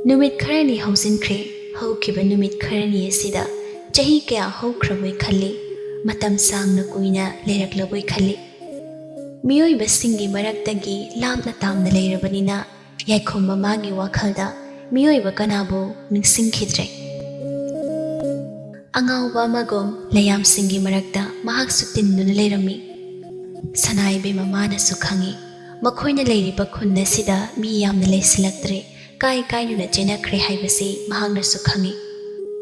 ꯅꯨꯃꯤꯠ ꯈꯔꯅꯤ ꯍꯧꯖꯤꯟꯈ꯭ꯔꯦ ꯍꯧꯈꯤꯕ ꯅꯨꯃꯤꯠ ꯈꯔꯅꯤ ꯑꯁꯤꯗ ꯆꯍꯤ ꯀꯌꯥ ꯍꯧꯈ꯭ꯔꯕꯣꯏ ꯈꯜꯂꯤ ꯃꯇꯝ ꯁꯥꯡꯅ ꯀꯨꯏꯅ ꯂꯩꯔꯛꯂꯕꯣꯏ ꯈꯜꯂꯤ ꯃꯤꯑꯣꯏꯕꯁꯤꯡꯒꯤ ꯃꯔꯛꯇꯒꯤ ꯂꯥꯞꯅ ꯇꯥꯝꯅ ꯂꯩꯔꯕꯅꯤꯅ ꯌꯥꯏꯈꯣꯝꯕ ꯃꯥꯒꯤ ꯋꯥꯈꯜꯗ ꯃꯤꯑꯣꯏꯕ ꯀꯅꯥꯕꯨ ꯅꯤꯡꯁꯤꯡꯈꯤꯗ꯭ꯔꯦ ꯑꯉꯥꯎꯕ ꯑꯃꯒꯨꯝ ꯂꯩꯌꯥꯝꯁꯤꯡꯒꯤ ꯃꯔꯛꯇ ꯃꯍꯥꯛꯁꯨ ꯇꯤꯟꯗꯨꯅ ꯂꯩꯔꯝꯃꯤ ꯁꯅꯥꯏꯕꯦꯝꯃ ꯃꯥꯅꯁꯨ ꯈꯪꯉꯤ ꯃꯈꯣꯏꯅ ꯂꯩꯔꯤꯕ ꯈꯨꯟ ꯑꯁꯤꯗ ꯃꯤ ꯌꯥꯝꯅ ꯂꯩꯁꯤꯜꯂꯛꯇ꯭ꯔꯦ ꯀꯥꯏ ꯀꯥꯏꯗꯨꯅ ꯆꯦꯟꯅꯈ꯭ꯔꯦ ꯍꯥꯏꯕꯁꯤ ꯃꯍꯥꯛꯅꯁꯨ ꯈꯪꯉꯤ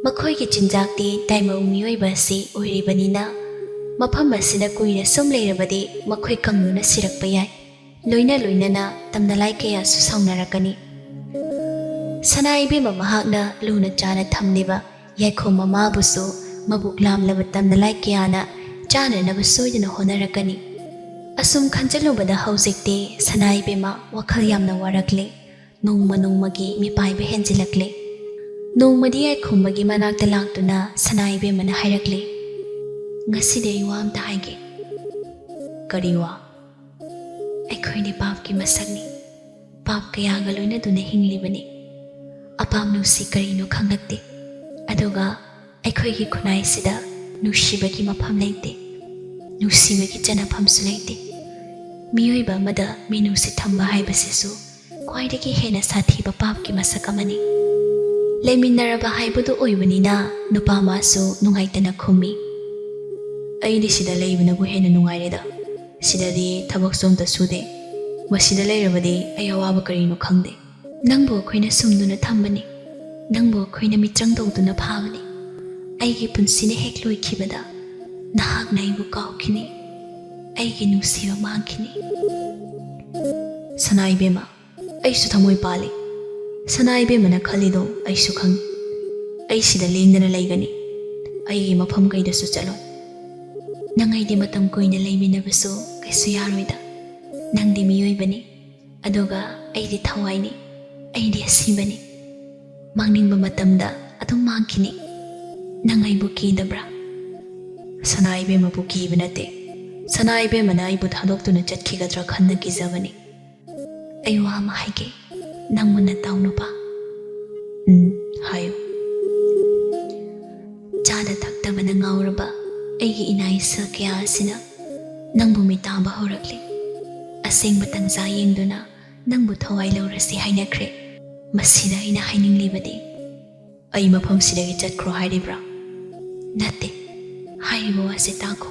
ꯃꯈꯣꯏꯒꯤ ꯆꯤꯟꯖꯥꯛꯇꯤ ꯇꯥꯏꯃꯧ ꯃꯤꯑꯣꯏꯕ ꯑꯁꯤ ꯑꯣꯏꯔꯤꯕꯅꯤꯅ ꯃꯐꯝ ꯑꯁꯤꯗ ꯀꯨꯏꯅ ꯁꯨꯝ ꯂꯩꯔꯕꯗꯤ ꯃꯈꯣꯏ ꯀꯪꯗꯨꯅ ꯁꯤꯔꯛꯄ ꯌꯥꯏ ꯂꯣꯏꯅ ꯂꯣꯏꯅꯅ ꯇꯝꯅꯂꯥꯏ ꯀꯌꯥꯁꯨ ꯁꯥꯎꯅꯔꯛꯀꯅꯤ ꯁꯅꯥꯏꯕꯦꯝꯃ ꯃꯍꯥꯛꯅ ꯂꯨꯅ ꯆꯥꯅ ꯊꯝꯂꯤꯕ ꯌꯥꯏꯈꯣꯝꯕ ꯃꯥꯕꯨꯁꯨ ꯃꯕꯨꯛ ꯂꯥꯝꯂꯕ ꯇꯝꯅꯂꯥꯏ ꯀꯌꯥꯅ ꯆꯥꯅꯅꯕ ꯁꯣꯏꯗꯅ ꯍꯣꯠꯅꯔꯛꯀꯅꯤ ꯑꯁꯨꯝ ꯈꯟꯖꯤꯜꯂꯨꯕꯗ ꯍꯧꯖꯤꯛꯇꯤ ꯁꯅꯥꯏꯕꯦꯝꯃ ꯋꯥꯈꯜ ꯌꯥꯝꯅ ꯋꯥꯔꯛꯂꯦ ꯅꯣꯡꯃ ꯅꯣꯡꯃꯒꯤ ꯃꯤꯄꯥꯏꯕ ꯍꯦꯟꯖꯤꯜꯂꯛꯂꯦ ꯅꯣꯡꯃꯗꯤ ꯌꯥꯏꯈꯣꯝꯕꯒꯤ ꯃꯅꯥꯛꯇ ꯂꯥꯛꯇꯨꯅ ꯁꯅꯥꯏꯕꯦꯝꯃꯅ ꯍꯥꯏꯔꯛꯂꯦ ꯉꯁꯤꯗꯤ ꯑꯩ ꯋꯥ ꯑꯝꯇ ꯍꯥꯏꯒꯦ ꯀꯔꯤ ꯋꯥ ꯑꯩꯈꯣꯏꯗꯤ ꯄꯥꯞꯀꯤ ꯃꯁꯛꯅꯤ ꯄꯥꯞ ꯀꯌꯥꯒ ꯂꯣꯏꯅꯗꯨꯅ ꯍꯤꯡꯂꯤꯕꯅꯤ ꯑꯄꯥꯝ ꯅꯨꯡꯁꯤ ꯀꯔꯤꯅꯣ ꯈꯪꯂꯛꯇꯦ ꯑꯗꯨꯒ ꯑꯩꯈꯣꯏꯒꯤ ꯈꯨꯟꯅꯥꯏꯁꯤꯗ ꯅꯨꯡꯁꯤꯕꯒꯤ ꯃꯐꯝ ꯂꯩꯇꯦ ꯅꯨꯡꯁꯤꯕꯒꯤ ꯆꯟꯅꯐꯝꯁꯨ ꯂꯩꯇꯦ ꯃꯤꯑꯣꯏꯕ ꯑꯃꯗ ꯃꯤꯅꯨꯡꯁꯤ ꯊꯝꯕ ꯍꯥꯏꯕꯁꯤꯁꯨ ꯈ꯭ꯋꯥꯏꯗꯒꯤ ꯍꯦꯟꯅ ꯁꯥꯊꯤꯕ ꯄꯥꯞꯀꯤ ꯃꯁꯛ ꯑꯃꯅꯤ ꯂꯩꯃꯤꯟꯅꯔꯕ ꯍꯥꯏꯕꯗꯨ ꯑꯣꯏꯕꯅꯤꯅ ꯅꯨꯄꯥ ꯃꯥꯁꯨ ꯅꯨꯡꯉꯥꯏꯇꯅ ꯈꯨꯝꯃꯤ ꯑꯩꯗꯤ ꯁꯤꯗ ꯂꯩꯕꯅꯕꯨ ꯍꯦꯟꯅ ꯅꯨꯡꯉꯥꯏꯔꯦꯗ ꯁꯤꯗꯗꯤ ꯊꯕꯛꯁꯨ ꯑꯝꯇ ꯁꯨꯗꯦ ꯃꯁꯤꯗ ꯂꯩꯔꯕꯗꯤ ꯑꯩ ꯑꯋꯥꯕ ꯀꯔꯤꯅꯣ ꯈꯪꯗꯦ ꯅꯪꯕꯨ ꯑꯩꯈꯣꯏꯅ ꯁꯨꯝꯗꯨꯅ ꯊꯝꯕꯅꯤ ꯅꯪꯕꯨ ꯑꯩꯈꯣꯏꯅ ꯃꯤꯇ꯭ꯔꯪ ꯇꯧꯗꯨꯅ ꯐꯥꯕꯅꯤ ꯑꯩꯒꯤ ꯄꯨꯟꯁꯤꯅ ꯍꯦꯛ ꯂꯣꯏꯈꯤꯕꯗ ꯅꯍꯥꯛꯅ ꯑꯩꯕꯨ ꯀꯥꯎꯈꯤꯅꯤ ꯑꯩꯒꯤ ꯅꯨꯡꯁꯤꯕ ꯃꯥꯡꯈꯤꯅꯤ ꯁꯅꯥꯏꯕꯦꯝꯃ ꯑꯩꯁꯨ ꯊꯃꯣꯏ ꯄꯥꯜꯂꯤ ꯁꯅꯥꯏꯕꯦꯝꯃꯅ ꯈꯜꯂꯤꯗꯣ ꯑꯩꯁꯨ ꯈꯪꯉꯤ ꯑꯩ ꯁꯤꯗ ꯂꯦꯡꯗꯅ ꯂꯩꯒꯅꯤ ꯑꯩꯒꯤ ꯃꯐꯝ ꯀꯩꯗꯁꯨ ꯆꯠꯂꯣꯏ ꯅꯪ ꯑꯩꯗꯤ ꯃꯇꯝ ꯀꯨꯏꯅ ꯂꯩꯃꯤꯟꯅꯕꯁꯨ ꯀꯩꯁꯨ ꯌꯥꯔꯣꯏꯗ ꯅꯪꯗꯤ ꯃꯤꯑꯣꯏꯕꯅꯤ ꯑꯗꯨꯒ ꯑꯩꯗꯤ ꯊꯋꯥꯏꯅꯤ ꯑꯩꯗꯤ ꯑꯁꯤꯕꯅꯤ ꯃꯥꯡꯅꯤꯡꯕ ꯃꯇꯝꯗ ꯑꯗꯨꯝ ꯃꯥꯡꯈꯤꯅꯤ ꯅꯪ ꯑꯩꯕꯨ ꯀꯤꯗꯕ꯭ꯔꯥ ꯁꯅꯥꯏꯕꯦꯝꯃꯕꯨ ꯀꯤꯕ ꯅꯠꯇꯦ ꯁꯅꯥꯏꯕꯦꯝꯃꯅ ꯑꯩꯕꯨ ꯊꯥꯗꯣꯛꯇꯨꯅ ꯆꯠꯈꯤꯒꯗ꯭ꯔꯥ ꯈꯟꯅ ꯀꯤꯖꯕꯅꯤ ꯑꯩ ꯋꯥ ꯑꯃ ꯍꯥꯏꯒꯦ ꯅꯪ ꯃꯨꯟꯅ ꯇꯥꯎ ꯅꯨꯄꯥ ꯍꯥꯏꯌꯨ ꯆꯥꯅ ꯊꯛꯇꯕꯅ ꯉꯥꯎꯔꯕ ꯑꯩꯒꯤ ꯏꯅꯥ ꯏꯁꯜ ꯀꯌꯥ ꯑꯁꯤꯅ ꯅꯪꯕꯨ ꯃꯤꯇꯥꯕ ꯍꯧꯔꯛꯂꯤ ꯑꯁꯦꯡꯕ ꯇꯟꯖꯥ ꯌꯦꯡꯗꯨꯅ ꯅꯪꯕꯨ ꯊꯋꯥꯏ ꯂꯧꯔꯁꯤ ꯍꯥꯏꯅꯈ꯭ꯔꯦ ꯃꯁꯤꯗ ꯑꯩꯅ ꯍꯥꯏꯅꯤꯡꯂꯤꯕꯗꯤ ꯑꯩ ꯃꯐꯝꯁꯤꯗꯒꯤ ꯆꯠꯈ꯭ꯔꯣ ꯍꯥꯏꯔꯤꯕ꯭ꯔꯥ ꯅꯠꯇꯦ ꯍꯥꯏꯔꯤꯕ ꯋꯥꯁꯦ ꯇꯥꯈꯣ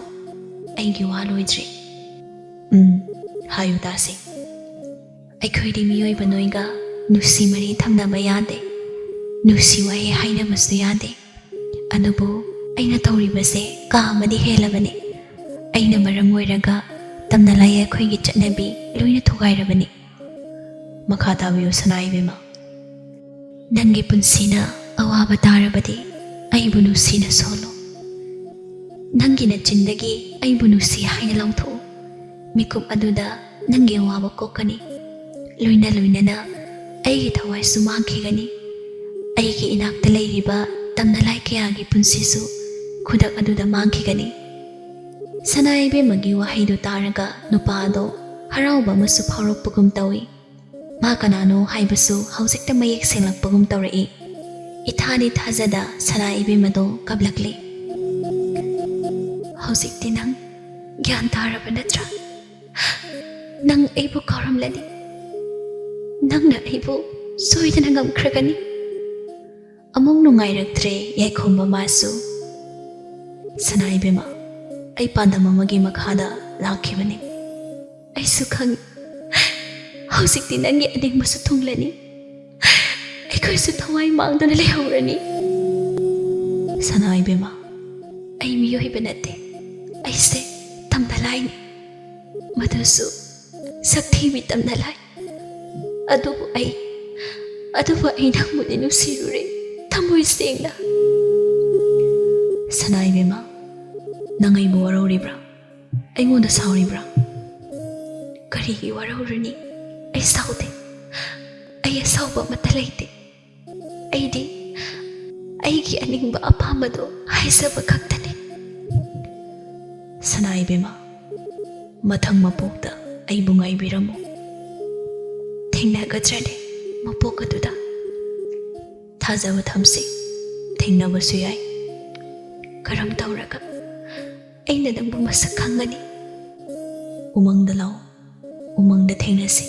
ꯑꯩꯒꯤ ꯋꯥ ꯂꯣꯏꯗ꯭ꯔꯤ ꯍꯥꯏꯌꯨ ꯇꯥꯁꯤ ꯑꯩꯈꯣꯏꯗꯤ ꯃꯤꯑꯣꯏꯕ ꯅꯣꯏꯒ ꯅꯨꯡꯁꯤ ꯃꯔꯤ ꯊꯝꯅꯕ ꯌꯥꯗꯦ ꯅꯨꯡꯁꯤ ꯋꯥꯍꯩ ꯍꯥꯏꯅꯕꯁꯨ ꯌꯥꯗꯦ ꯑꯗꯨꯕꯨ ꯑꯩꯅ ꯇꯧꯔꯤꯕꯁꯦ ꯀꯥ ꯑꯃꯗꯤ ꯍꯦꯜꯂꯕꯅꯤ ꯑꯩꯅ ꯃꯔꯝ ꯑꯣꯏꯔꯒ ꯇꯝꯅꯂꯥꯏ ꯑꯩꯈꯣꯏꯒꯤ ꯆꯠꯅꯕꯤ ꯂꯣꯏꯅ ꯊꯨꯒꯥꯏꯔꯕꯅꯤ ꯃꯈꯥ ꯇꯥꯕꯤꯌꯨ ꯁꯅꯥꯏꯕꯦꯝꯃ ꯅꯪꯒꯤ ꯄꯨꯟꯁꯤꯅ ꯑꯋꯥꯕ ꯇꯥꯔꯕꯗꯤ ꯑꯩꯕꯨ ꯅꯨꯡꯁꯤꯅ ꯁꯣꯜꯂꯨ ꯅꯪꯒꯤ ꯅꯆꯤꯟꯗꯒꯤ ꯑꯩꯕꯨ ꯅꯨꯡꯁꯤ ꯍꯥꯏꯅ ꯂꯧꯊꯣꯛꯎ ꯃꯤꯀꯨꯞ ꯑꯗꯨꯗ ꯅꯪꯒꯤ ꯑꯋꯥꯕ ꯀꯣꯛꯀꯅꯤ ꯂꯣꯏꯅ ꯂꯣꯏꯅꯅ ꯑꯩꯒꯤ ꯊꯋꯥꯏꯁꯨ ꯃꯥꯡꯈꯤꯒꯅꯤ ꯑꯩꯒꯤ ꯏꯅꯥꯛꯇ ꯂꯩꯔꯤꯕ ꯇꯝꯅꯂꯥꯏ ꯀꯌꯥꯒꯤ ꯄꯨꯟꯁꯤꯁꯨ ꯈꯨꯗꯛ ꯑꯗꯨꯗ ꯃꯥꯡꯈꯤꯒꯅꯤ ꯁꯅꯥꯏꯕꯦꯝꯃꯒꯤ ꯋꯥꯍꯩꯗꯨ ꯇꯥꯔꯒ ꯅꯨꯄꯥ ꯑꯗꯣ ꯍꯔꯥꯎꯕ ꯑꯃꯁꯨ ꯐꯥꯎꯔꯛꯄꯒꯨꯝ ꯇꯧꯏ ꯃꯥ ꯀꯅꯥꯅꯣ ꯍꯥꯏꯕꯁꯨ ꯍꯧꯖꯤꯛꯇ ꯃꯌꯦꯛ ꯁꯦꯡꯂꯛꯄꯒꯨꯝ ꯇꯧꯔꯛꯏ ꯏꯊꯥꯗꯤ ꯊꯥꯖꯗ ꯁꯅꯥꯏꯕꯦꯝꯃꯗꯣ ꯀꯞꯂꯛꯂꯤ ꯍꯧꯖꯤꯛꯇꯤ ꯅꯪ ꯒ꯭ꯌꯥꯟ ꯇꯥꯔꯕ ꯅꯠꯇ꯭ꯔꯥ ꯅꯪ ꯑꯩꯕꯨ ꯀꯥꯎꯔꯝꯂꯅꯤ ꯅꯪꯅ ꯑꯩꯕꯨ ꯁꯣꯏꯗꯅ ꯉꯝꯈ꯭ꯔꯒꯅꯤ ꯑꯃꯨꯛ ꯅꯨꯡꯉꯥꯏꯔꯛꯇ꯭ꯔꯦ ꯌꯥꯏꯈꯣꯝꯕ ꯃꯥꯁꯨ ꯁꯅꯥꯏꯕꯦꯝꯃ ꯑꯩ ꯄꯥꯟꯗꯝ ꯑꯃꯒꯤ ꯃꯈꯥꯗ ꯂꯥꯛꯈꯤꯕꯅꯤ ꯑꯩꯁꯨ ꯈꯪꯏ ꯍꯧꯖꯤꯛꯇꯤ ꯅꯪꯒꯤ ꯑꯅꯤꯡꯕꯁꯨ ꯊꯨꯡꯂꯅꯤ ꯑꯩꯈꯣꯏꯁꯨ ꯊꯋꯥꯏ ꯃꯥꯡꯗꯨꯅ ꯂꯩꯍꯧꯔꯅꯤ ꯁꯅꯥ ꯏꯕꯦꯝꯃ ꯑꯩ ꯃꯤꯑꯣꯏꯕ ꯅꯠꯇꯦ ꯑꯩꯁꯦ ꯇꯝꯅꯂꯥꯏꯅꯤ ꯃꯗꯨꯁꯨ ꯁꯛꯊꯤꯕꯤ ꯇꯝꯅꯂꯥꯏ ꯑꯗꯨꯕꯨ ꯑꯩ ꯅꯪꯕꯨꯗꯤ ꯅꯨꯡꯁꯤꯔꯨꯔꯦ ꯊꯃꯣꯏ ꯁꯦꯡꯅ ꯁꯅꯥ ꯏꯕꯦꯝꯃ ꯅꯪ ꯑꯩꯕꯨ ꯋꯥꯔꯧꯔꯤꯕ꯭ꯔꯥ ꯑꯩꯉꯣꯟꯗ ꯁꯥꯎꯔꯤꯕ꯭ꯔꯥ ꯀꯔꯤꯒꯤ ꯋꯥꯔꯧꯔꯅꯤ ꯑꯩ ꯁꯥꯎꯗꯦ ꯑꯩ ꯑꯁꯥꯎꯕ ꯑꯃꯠꯇ ꯂꯩꯇꯦ ꯑꯩꯗꯤ ꯑꯩꯒꯤ ꯑꯅꯤꯡꯕ ꯑꯄꯥꯝꯕꯗꯣ ꯍꯥꯏꯖꯕ ꯈꯛꯇꯅꯤ ꯁꯅꯥ ꯏꯕꯦꯝꯃ ꯃꯊꯪ ꯃꯄꯣꯛꯇ ꯑꯩꯕꯨ ꯉꯥꯏꯕꯤꯔꯝꯃꯨ ꯊꯦꯡꯅꯒꯗ꯭ꯔꯅꯦ ꯃꯄꯣꯛ ꯑꯗꯨꯗ ꯊꯥꯖꯕ ꯊꯝꯁꯤ ꯊꯦꯡꯅꯕꯁꯨ ꯌꯥꯏ ꯀꯔꯝ ꯇꯧꯔꯒ ꯑꯩꯅ ꯅꯪꯕꯨ ꯃꯁꯛ ꯈꯪꯒꯅꯤ ꯎꯃꯪꯗ ꯂꯥꯛꯑꯣ ꯎꯃꯪꯗ ꯊꯦꯡꯅꯁꯤ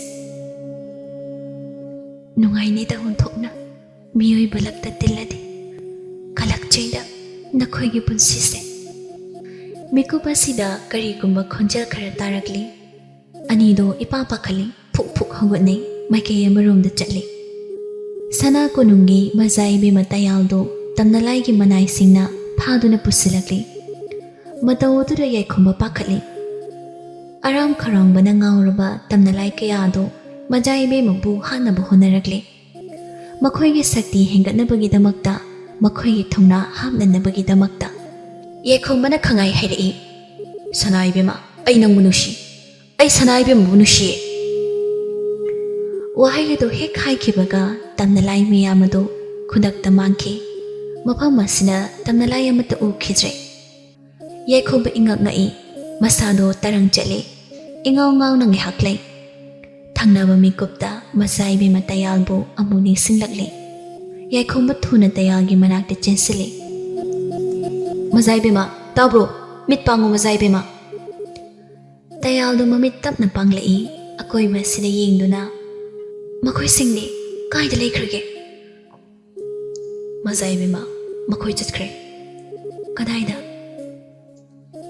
ꯅꯨꯡꯉꯥꯏꯅꯤꯗ ꯑꯣꯟꯊꯣꯛꯅ ꯃꯤꯑꯣꯏꯕ ꯂꯛꯇ ꯇꯤꯜꯂꯗꯤ ꯀꯂꯛꯆꯩꯗ ꯅꯈꯣꯏꯒꯤ ꯄꯨꯟꯁꯤꯁꯦ ꯃꯤꯀꯨꯞ ꯑꯁꯤꯗ ꯀꯔꯤꯒꯨꯝꯕ ꯈꯣꯟꯖꯦꯜ ꯈꯔ ꯇꯥꯔꯛꯂꯤ ꯑꯅꯤꯗꯣ ꯏꯄꯥ ꯄꯥꯈꯠꯂꯤ ꯐꯨꯛ ꯐꯨꯛ ꯍꯧꯒꯠꯅꯩ ꯃꯥꯏꯀꯩ ꯑꯃꯔꯣꯝꯗ ꯆꯠꯂꯤ ꯁꯅꯥ ꯀꯣꯅꯨꯡꯒꯤ ꯃꯆꯥ ꯏꯕꯦꯝꯃ ꯇꯌꯥꯜꯗꯣ ꯇꯝꯅꯂꯥꯏꯒꯤ ꯃꯅꯥꯏꯁꯤꯡꯅ ꯐꯥꯗꯨꯅ ꯄꯨꯁꯤꯜꯂꯛꯂꯤ ꯃꯇꯧ ꯑꯗꯨꯗ ꯌꯥꯏꯈꯣꯝꯕ ꯄꯥꯈꯠꯂꯤ ꯑꯔꯥꯝ ꯈꯔꯥꯝꯕꯅ ꯉꯥꯎꯔꯕ ꯇꯝꯅꯂꯥꯏ ꯀꯌꯥꯗꯣ ꯃꯆꯥ ꯏꯕꯦꯝꯃꯕꯨ ꯍꯥꯠꯅꯕ ꯍꯣꯠꯅꯔꯛꯂꯤ ꯃꯈꯣꯏꯒꯤ ꯁꯛꯇꯤ ꯍꯦꯟꯒꯠꯅꯕꯒꯤꯗꯃꯛꯇ ꯃꯈꯣꯏꯒꯤ ꯊꯧꯅꯥ ꯍꯥꯞꯅꯅꯕꯒꯤꯗꯃꯛꯇ ꯌꯥꯏꯈꯣꯝꯕꯅ ꯈꯪꯉꯥꯏ ꯍꯥꯏꯔꯛꯏ ꯁꯅꯥ ꯏꯕꯦꯝꯃ ꯑꯩ ꯅꯪꯕꯨ ꯅꯨꯡꯁꯤ ꯑꯩ ꯁꯅꯥ ꯏꯕꯦꯝꯃꯕꯨ ꯅꯨꯡꯁꯤꯌꯦ ꯋꯥꯍꯩ ꯑꯗꯨ ꯍꯦꯛ ꯍꯥꯏꯈꯤꯕꯒ ꯇꯝꯅꯂꯥꯏ ꯃꯌꯥꯝ ꯑꯗꯨ ꯈꯨꯗꯛꯇ ꯃꯥꯡꯈꯤ ꯃꯐꯝ ꯑꯁꯤꯅ ꯇꯝꯅꯂꯥꯏ ꯑꯃꯠꯇ ꯎꯈꯤꯗ꯭ꯔꯦ ꯌꯥꯏꯈꯣꯝꯕ ꯏꯉꯛ ꯉꯛꯏ ꯃꯁꯥꯗꯣ ꯇꯔꯪ ꯆꯠꯂꯤ ꯏꯉꯥꯎ ꯉꯥꯎꯅ ꯉꯥꯏꯍꯥꯛ ꯂꯩ ꯊꯪꯅꯕ ꯃꯤꯀꯨꯞꯇ ꯃꯆꯥ ꯏꯕꯦꯝꯃ ꯇꯌꯥꯜꯕꯨ ꯑꯃꯨꯛ ꯅꯤꯡꯁꯤꯡꯂꯛꯂꯤ ꯌꯥꯏꯈꯣꯝꯕ ꯊꯨꯅ ꯇꯌꯥꯜꯒꯤ ꯃꯅꯥꯛꯇ ꯆꯦꯟꯁꯤꯜꯂꯤ ꯃꯆꯥ ꯏꯕꯦꯝꯃ ꯇꯥꯕ꯭ꯔꯣ ꯃꯤꯠ ꯄꯥꯡꯉꯨ ꯃꯆꯥ ꯏꯕꯦꯝꯃ ꯇꯌꯥꯜꯗꯨ ꯃꯃꯤꯠ ꯇꯞꯅ ꯄꯥꯡꯂꯛꯏ ꯑꯀꯣꯏꯕ ꯑꯁꯤꯗ ꯌꯦꯡꯗꯨꯅ ꯃꯈꯣꯏꯁꯤꯡꯗꯤ ꯀꯥꯏꯗ ꯂꯩꯈ꯭ꯔꯒꯦ ꯃꯆꯥ ꯏꯕꯦꯝꯃ ꯃꯈꯣꯏ ꯆꯠꯈ꯭ꯔꯦ ꯀꯗꯥꯏꯗ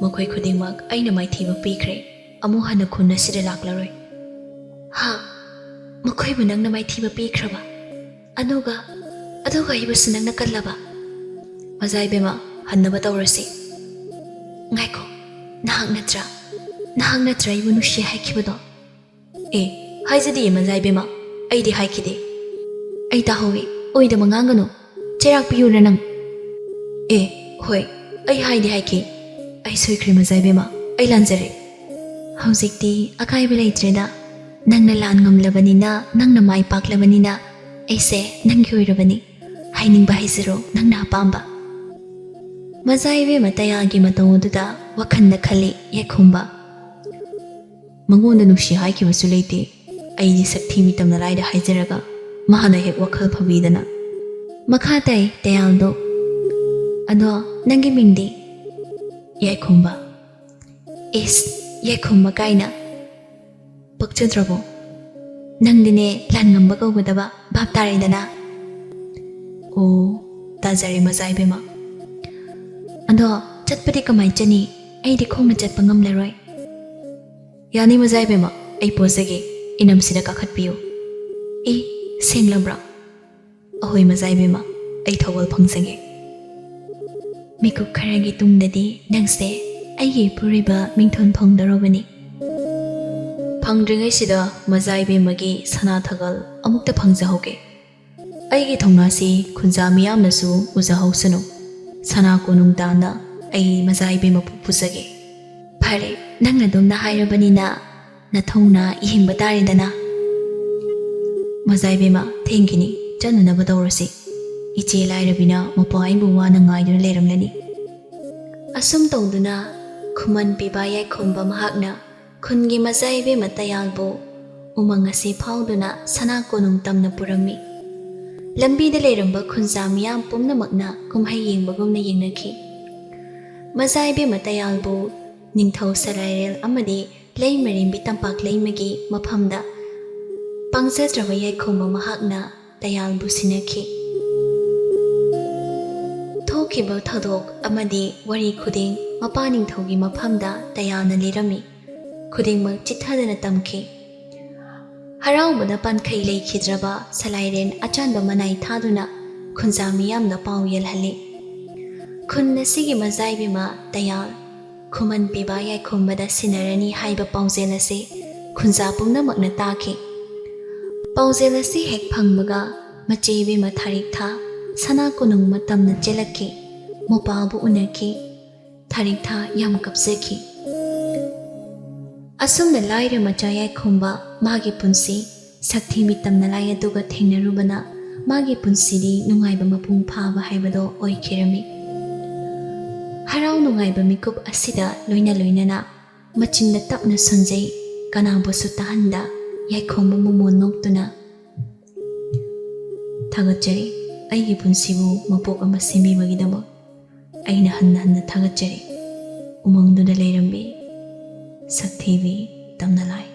ꯃꯈꯣꯏ ꯈꯨꯗꯤꯡꯃꯛ ꯑꯩꯅ ꯃꯥꯏꯊꯤꯕ ꯄꯤꯈ꯭ꯔꯦ ꯑꯃꯨꯛ ꯍꯟꯅ ꯈꯨꯟ ꯑꯁꯤꯗ ꯂꯥꯛꯂꯔꯣꯏ ꯍꯥ ꯃꯈꯣꯏꯕꯨ ꯅꯪꯅ ꯃꯥꯏꯊꯤꯕ ꯄꯤꯈ꯭ꯔꯕ ꯑꯗꯨꯒ ꯑꯩꯕꯨꯁꯨ ꯅꯪꯅ ꯀꯜꯂꯕ ꯃꯆꯥ ꯏꯕꯦꯝꯃ ꯍꯟꯅꯕ ꯇꯧꯔꯁꯤ ꯉꯥꯏꯈꯣ ꯅꯍꯥꯛ ꯅꯠꯇ꯭ꯔ ꯑꯩꯕꯨ ꯅꯨꯡꯁꯤ ꯍꯥꯏꯈꯤꯕꯗꯣ ꯍꯥꯏꯖꯗꯤꯌꯦ ꯃꯆꯥ ꯏꯕꯦꯝꯃ ꯑꯩꯗꯤ ꯍꯥꯏꯈꯤꯗꯦ ꯑꯩ ꯇꯥꯍꯧꯏ ꯑꯣꯏꯗꯕ ꯉꯥꯡꯒꯅꯨ ꯆꯩꯔꯥꯛ ꯄꯤꯌꯨꯔ ꯅꯪ ꯍꯣꯏ ꯑꯩ ꯍꯥꯏꯈꯤ ꯑꯩ ꯁꯣꯏꯈ꯭ꯔꯦ ꯃꯆꯥ ꯏꯕꯦꯝꯃ ꯑꯩ ꯂꯥꯟꯖꯔꯦ ꯍꯧꯖꯤꯛꯇꯤ ꯑꯀꯥꯏꯕ ꯂꯩꯇ꯭ꯔꯦꯗ ꯅꯪꯅ ꯂꯥꯟ ꯉꯝꯂꯕꯅꯤꯅ ꯅꯪꯅ ꯃꯥꯏ ꯄꯥꯛꯂꯕꯅꯤꯅ ꯑꯩꯁꯦ ꯅꯪꯒꯤ ꯑꯣꯏꯔꯕꯅꯤ ꯍꯥꯏꯅꯤꯡꯕ ꯍꯥꯏꯖꯔꯣ ꯅꯪꯅ ꯑꯄꯥꯝꯕ ꯃꯆꯥ ꯏꯕꯦꯝꯃ ꯇꯌꯥꯜꯒꯤ ꯃꯇꯧ ꯑꯗꯨꯗ ꯋꯥꯈꯜꯗ ꯈꯜꯂꯤ ꯌꯥꯏꯈꯣꯝꯕ ꯃꯉꯣꯟꯗ ꯅꯨꯡꯁꯤ ꯍꯥꯏꯈꯤꯕꯁꯨ ꯂꯩꯇꯦ ꯑꯩꯗꯤ ꯁꯛꯊꯤꯕꯤ ꯇꯝꯅꯂꯥꯏꯗ ꯍꯥꯏꯖꯔꯒ ꯃꯥꯅ ꯍꯦꯛ ꯋꯥꯈꯜ ꯐꯕꯤꯗꯅ ꯃꯈꯥ ꯇꯥꯏ ꯇꯌꯥꯜꯗꯣ ꯑꯗꯣ ꯅꯪꯒꯤ ꯃꯤꯡꯗꯤ ꯌꯥꯏꯈꯣꯝꯕ ꯌꯥꯏꯈꯣꯝꯕ ꯀꯥꯏꯅ ꯄꯛꯆꯗ꯭ꯔꯕꯣ ꯅꯪꯗꯤꯅꯦ ꯂꯥꯟ ꯉꯝꯕ ꯀꯧꯒꯗꯕ ꯚꯥꯞ ꯇꯥꯔꯦꯗꯅ ꯇꯥꯖꯔꯦ ꯃꯆꯥ ꯏꯕꯦꯝꯃ ꯑꯗꯣ ꯆꯠꯄꯗꯤ ꯀꯃꯥꯏꯅ ꯆꯠꯅꯤ ꯑꯩꯗꯤ ꯈꯣꯡꯅ ꯆꯠꯄ ꯉꯝꯂꯔꯣꯏ ꯌꯥꯅꯤ ꯃꯆꯥ ꯏꯕꯦꯝꯃ ꯑꯩ ꯄꯣꯖꯒꯦ ꯏꯅꯝꯁꯤꯗ ꯀꯥꯈꯠꯄꯤꯌꯨ ꯁꯦꯡꯂꯕ꯭ꯔꯥ ꯑꯍꯣꯏ ꯃꯆꯥ ꯏꯕꯦꯝꯃ ꯑꯩ ꯊꯧꯒꯜ ꯐꯪꯖꯒꯦ ꯃꯤꯀꯨꯞ ꯈꯔꯒꯤ ꯇꯨꯡꯗꯗꯤ ꯅꯪꯁꯦ ꯑꯩꯒꯤ ꯏꯄꯨꯔꯣꯏꯕ ꯃꯤꯡꯊꯣꯟ ꯐꯪꯗꯧꯔꯕꯅꯤ ꯐꯪꯗ꯭ꯔꯤꯉꯩꯁꯤꯗ ꯃꯆꯥ ꯏꯕꯦꯝꯃꯒꯤ ꯁꯅꯥ ꯊꯒꯜ ꯑꯃꯨꯛꯇ ꯐꯪꯖꯍꯧꯒꯦ ꯑꯩꯒꯤ ꯊꯧꯅꯥꯁꯤ ꯈꯨꯟꯖꯥ ꯃꯤꯌꯥꯝꯅꯁꯨ ꯎꯖꯍꯧꯁꯅꯨ ꯁꯅꯥ ꯀꯣꯅꯨꯡ ꯇꯥꯟꯅ ꯑꯩ ꯃꯆꯥ ꯏꯕꯦꯝꯃꯕꯨ ꯄꯨꯖꯒꯦ ꯐꯔꯦ ꯅꯪꯅ ꯑꯗꯨꯝꯅ ꯍꯥꯏꯔꯕꯅꯤꯅ ꯅꯊꯧꯅ ꯌꯦꯡꯕ ꯇꯥꯔꯦꯗꯅ ꯃꯆꯥ ꯏꯕꯦꯝꯃ ꯊꯦꯡꯈꯤꯅꯤ ꯆꯠꯅꯅꯕ ꯇꯧꯔꯁꯤ ꯏꯆꯦ ꯂꯥꯏꯔꯕꯤꯅ ꯃꯄꯥ ꯑꯩꯕꯨ ꯋꯥꯅ ꯉꯥꯏꯗꯨꯅ ꯂꯩꯔꯝꯂꯅꯤ ꯑꯁꯨꯝ ꯇꯧꯗꯨꯅ ꯈꯨꯃꯟ ꯄꯤꯕ ꯌꯥꯏꯈꯣꯝꯕ ꯃꯍꯥꯛꯅ ꯈꯨꯟꯒꯤ ꯃꯆꯥ ꯏꯕꯦꯝꯃ ꯇꯌꯥꯜꯕꯨ ꯎꯃꯪ ꯑꯁꯤ ꯐꯥꯎꯗꯨꯅ ꯁꯅꯥ ꯀꯣꯅꯨꯡ ꯇꯝꯅ ꯄꯨꯔꯝꯃꯤ ꯂꯝꯕꯤꯗ ꯂꯩꯔꯝꯕ ꯈꯨꯟꯖꯥ ꯃꯤꯌꯥꯝ ꯄꯨꯝꯅꯃꯛꯅ ꯀꯨꯝꯍꯩ ꯌꯦꯡꯕꯒꯨꯝꯅ ꯌꯦꯡꯅꯈꯤ ꯃꯆꯥ ꯏꯕꯦꯝꯃ ꯇꯌꯥꯜꯕꯨ ꯅꯤꯡꯊꯧ ꯁꯔꯥꯏꯔꯦꯜ ꯑꯃꯗꯤ ꯂꯩꯃꯔꯦꯝꯕꯤ ꯇꯝꯄꯥꯛ ꯂꯩꯃꯒꯤ ꯃꯐꯝꯗ ꯄꯥꯡꯖꯗ꯭ꯔꯕ ꯌꯥꯏꯈꯣꯝꯕ ꯃꯍꯥꯛꯅ ꯇꯌꯥꯜꯕꯨ ꯁꯤꯟꯅꯈꯤ ꯊꯣꯛꯈꯤꯕ ꯊꯧꯗꯣꯛ ꯑꯃꯗꯤ ꯋꯥꯔꯤ ꯈꯨꯗꯤꯡ ꯃꯄꯥ ꯅꯤꯡꯊꯧꯒꯤ ꯃꯐꯝꯗ ꯇꯌꯥꯜꯅ ꯂꯤꯔꯝꯃꯤ ꯈꯨꯗꯤꯡꯃꯛ ꯆꯤꯠꯊꯗꯅ ꯇꯝꯈꯤ꯫ ꯍꯔꯥꯎꯕꯗ ꯄꯥꯟꯈꯩ ꯂꯩꯈꯤꯗ꯭ꯔꯕ ꯁꯂꯥꯏꯔꯦꯟ ꯑꯆꯥꯟꯕ ꯃꯅꯥꯏ ꯊꯥꯗꯨꯅ ꯈꯨꯟꯖꯥ ꯃꯤꯌꯥꯝꯗ ꯄꯥꯎ ꯌꯦꯜꯍꯜꯂꯤ꯫ ꯈꯨꯟ ꯑꯁꯤꯒꯤ ꯃꯖꯥꯏꯕꯤꯃ ꯇꯌꯥꯜ ꯈꯨꯃꯟ ꯄꯤꯕ ꯌꯥꯏꯈꯣꯝꯕꯗ ꯁꯤꯟꯅꯔꯅꯤ ꯍꯥꯏꯕ ꯄꯥꯎꯖꯦꯜ ꯑꯁꯤ ꯈꯨꯟꯖꯥ ꯄꯨꯝꯅꯃꯛꯅ ꯇꯥꯈꯤ꯫ ꯄꯥꯎꯖꯦꯜ ꯑꯁꯤ ꯍꯦꯛ ꯐꯪꯕꯒ ꯃꯆꯦ ꯏꯕꯦꯝꯃ ꯊꯥꯔꯤꯛꯊꯥ ꯁꯅꯥ ꯀꯣꯅꯨꯡ ꯃꯇꯝꯅ ꯆꯦꯜꯂꯛꯈꯤ꯫ ꯃꯧꯄꯥꯕꯨ ꯎꯅꯈꯤ꯫ ꯊꯥꯔꯤꯛꯊꯥ ꯌꯥꯝ ꯀꯞꯆꯈꯤ꯫ ꯑꯁꯨꯝꯅ ꯂꯥꯏꯔ ꯃꯆꯥ ꯌꯥꯏꯈꯣꯝꯕ ꯃꯥꯒꯤ ꯄꯨꯟꯁꯤ ꯁꯛꯊꯤ ꯃꯤꯇꯝꯅ ꯂꯥꯏ ꯑꯗꯨꯒ ꯊꯦꯡꯅꯔꯨꯕꯅ ꯃꯥꯒꯤ ꯄꯨꯟꯁꯤꯗꯤ ꯅꯨꯡꯉꯥꯏꯕ ꯃꯄꯨꯡ ꯐꯥꯕ ꯍꯥꯏꯕꯗꯣ ꯑꯣꯏꯈꯤꯔꯝꯃꯤ꯫ ꯍꯔꯥꯎ ꯅꯨꯡꯉꯥꯏꯕ ꯃꯤꯀꯨꯞ ꯑꯁꯤꯗ ꯂꯣꯏꯅ ꯂꯣꯏꯅꯅ ꯃꯆꯤꯟꯗ ꯇꯞꯅ ꯁꯣꯟꯖꯩ ꯀꯅꯥꯕꯨꯁꯨ ꯇꯥꯍꯟꯗ ꯌꯥꯏꯈꯣꯝꯕ ꯃꯣꯃꯣꯟ ꯅꯣꯛꯇꯨꯅ ꯊꯥꯒꯠꯆꯔꯤ ꯑꯩꯒꯤ ꯄꯨꯟꯁꯤꯕꯨ ꯃꯄꯣꯛ ꯑꯃ ꯁꯦꯝꯕꯤꯕꯒꯤꯗꯃꯛ ꯑꯩꯅ ꯍꯟꯅ ꯍꯟꯅ ꯊꯥꯒꯠꯆꯔꯤ꯫ ꯎꯃꯪꯗꯨꯗ ꯂꯩꯔꯝꯕꯤ ꯁꯛꯊꯤꯕꯤ ꯇꯝꯅꯂꯥꯏ꯫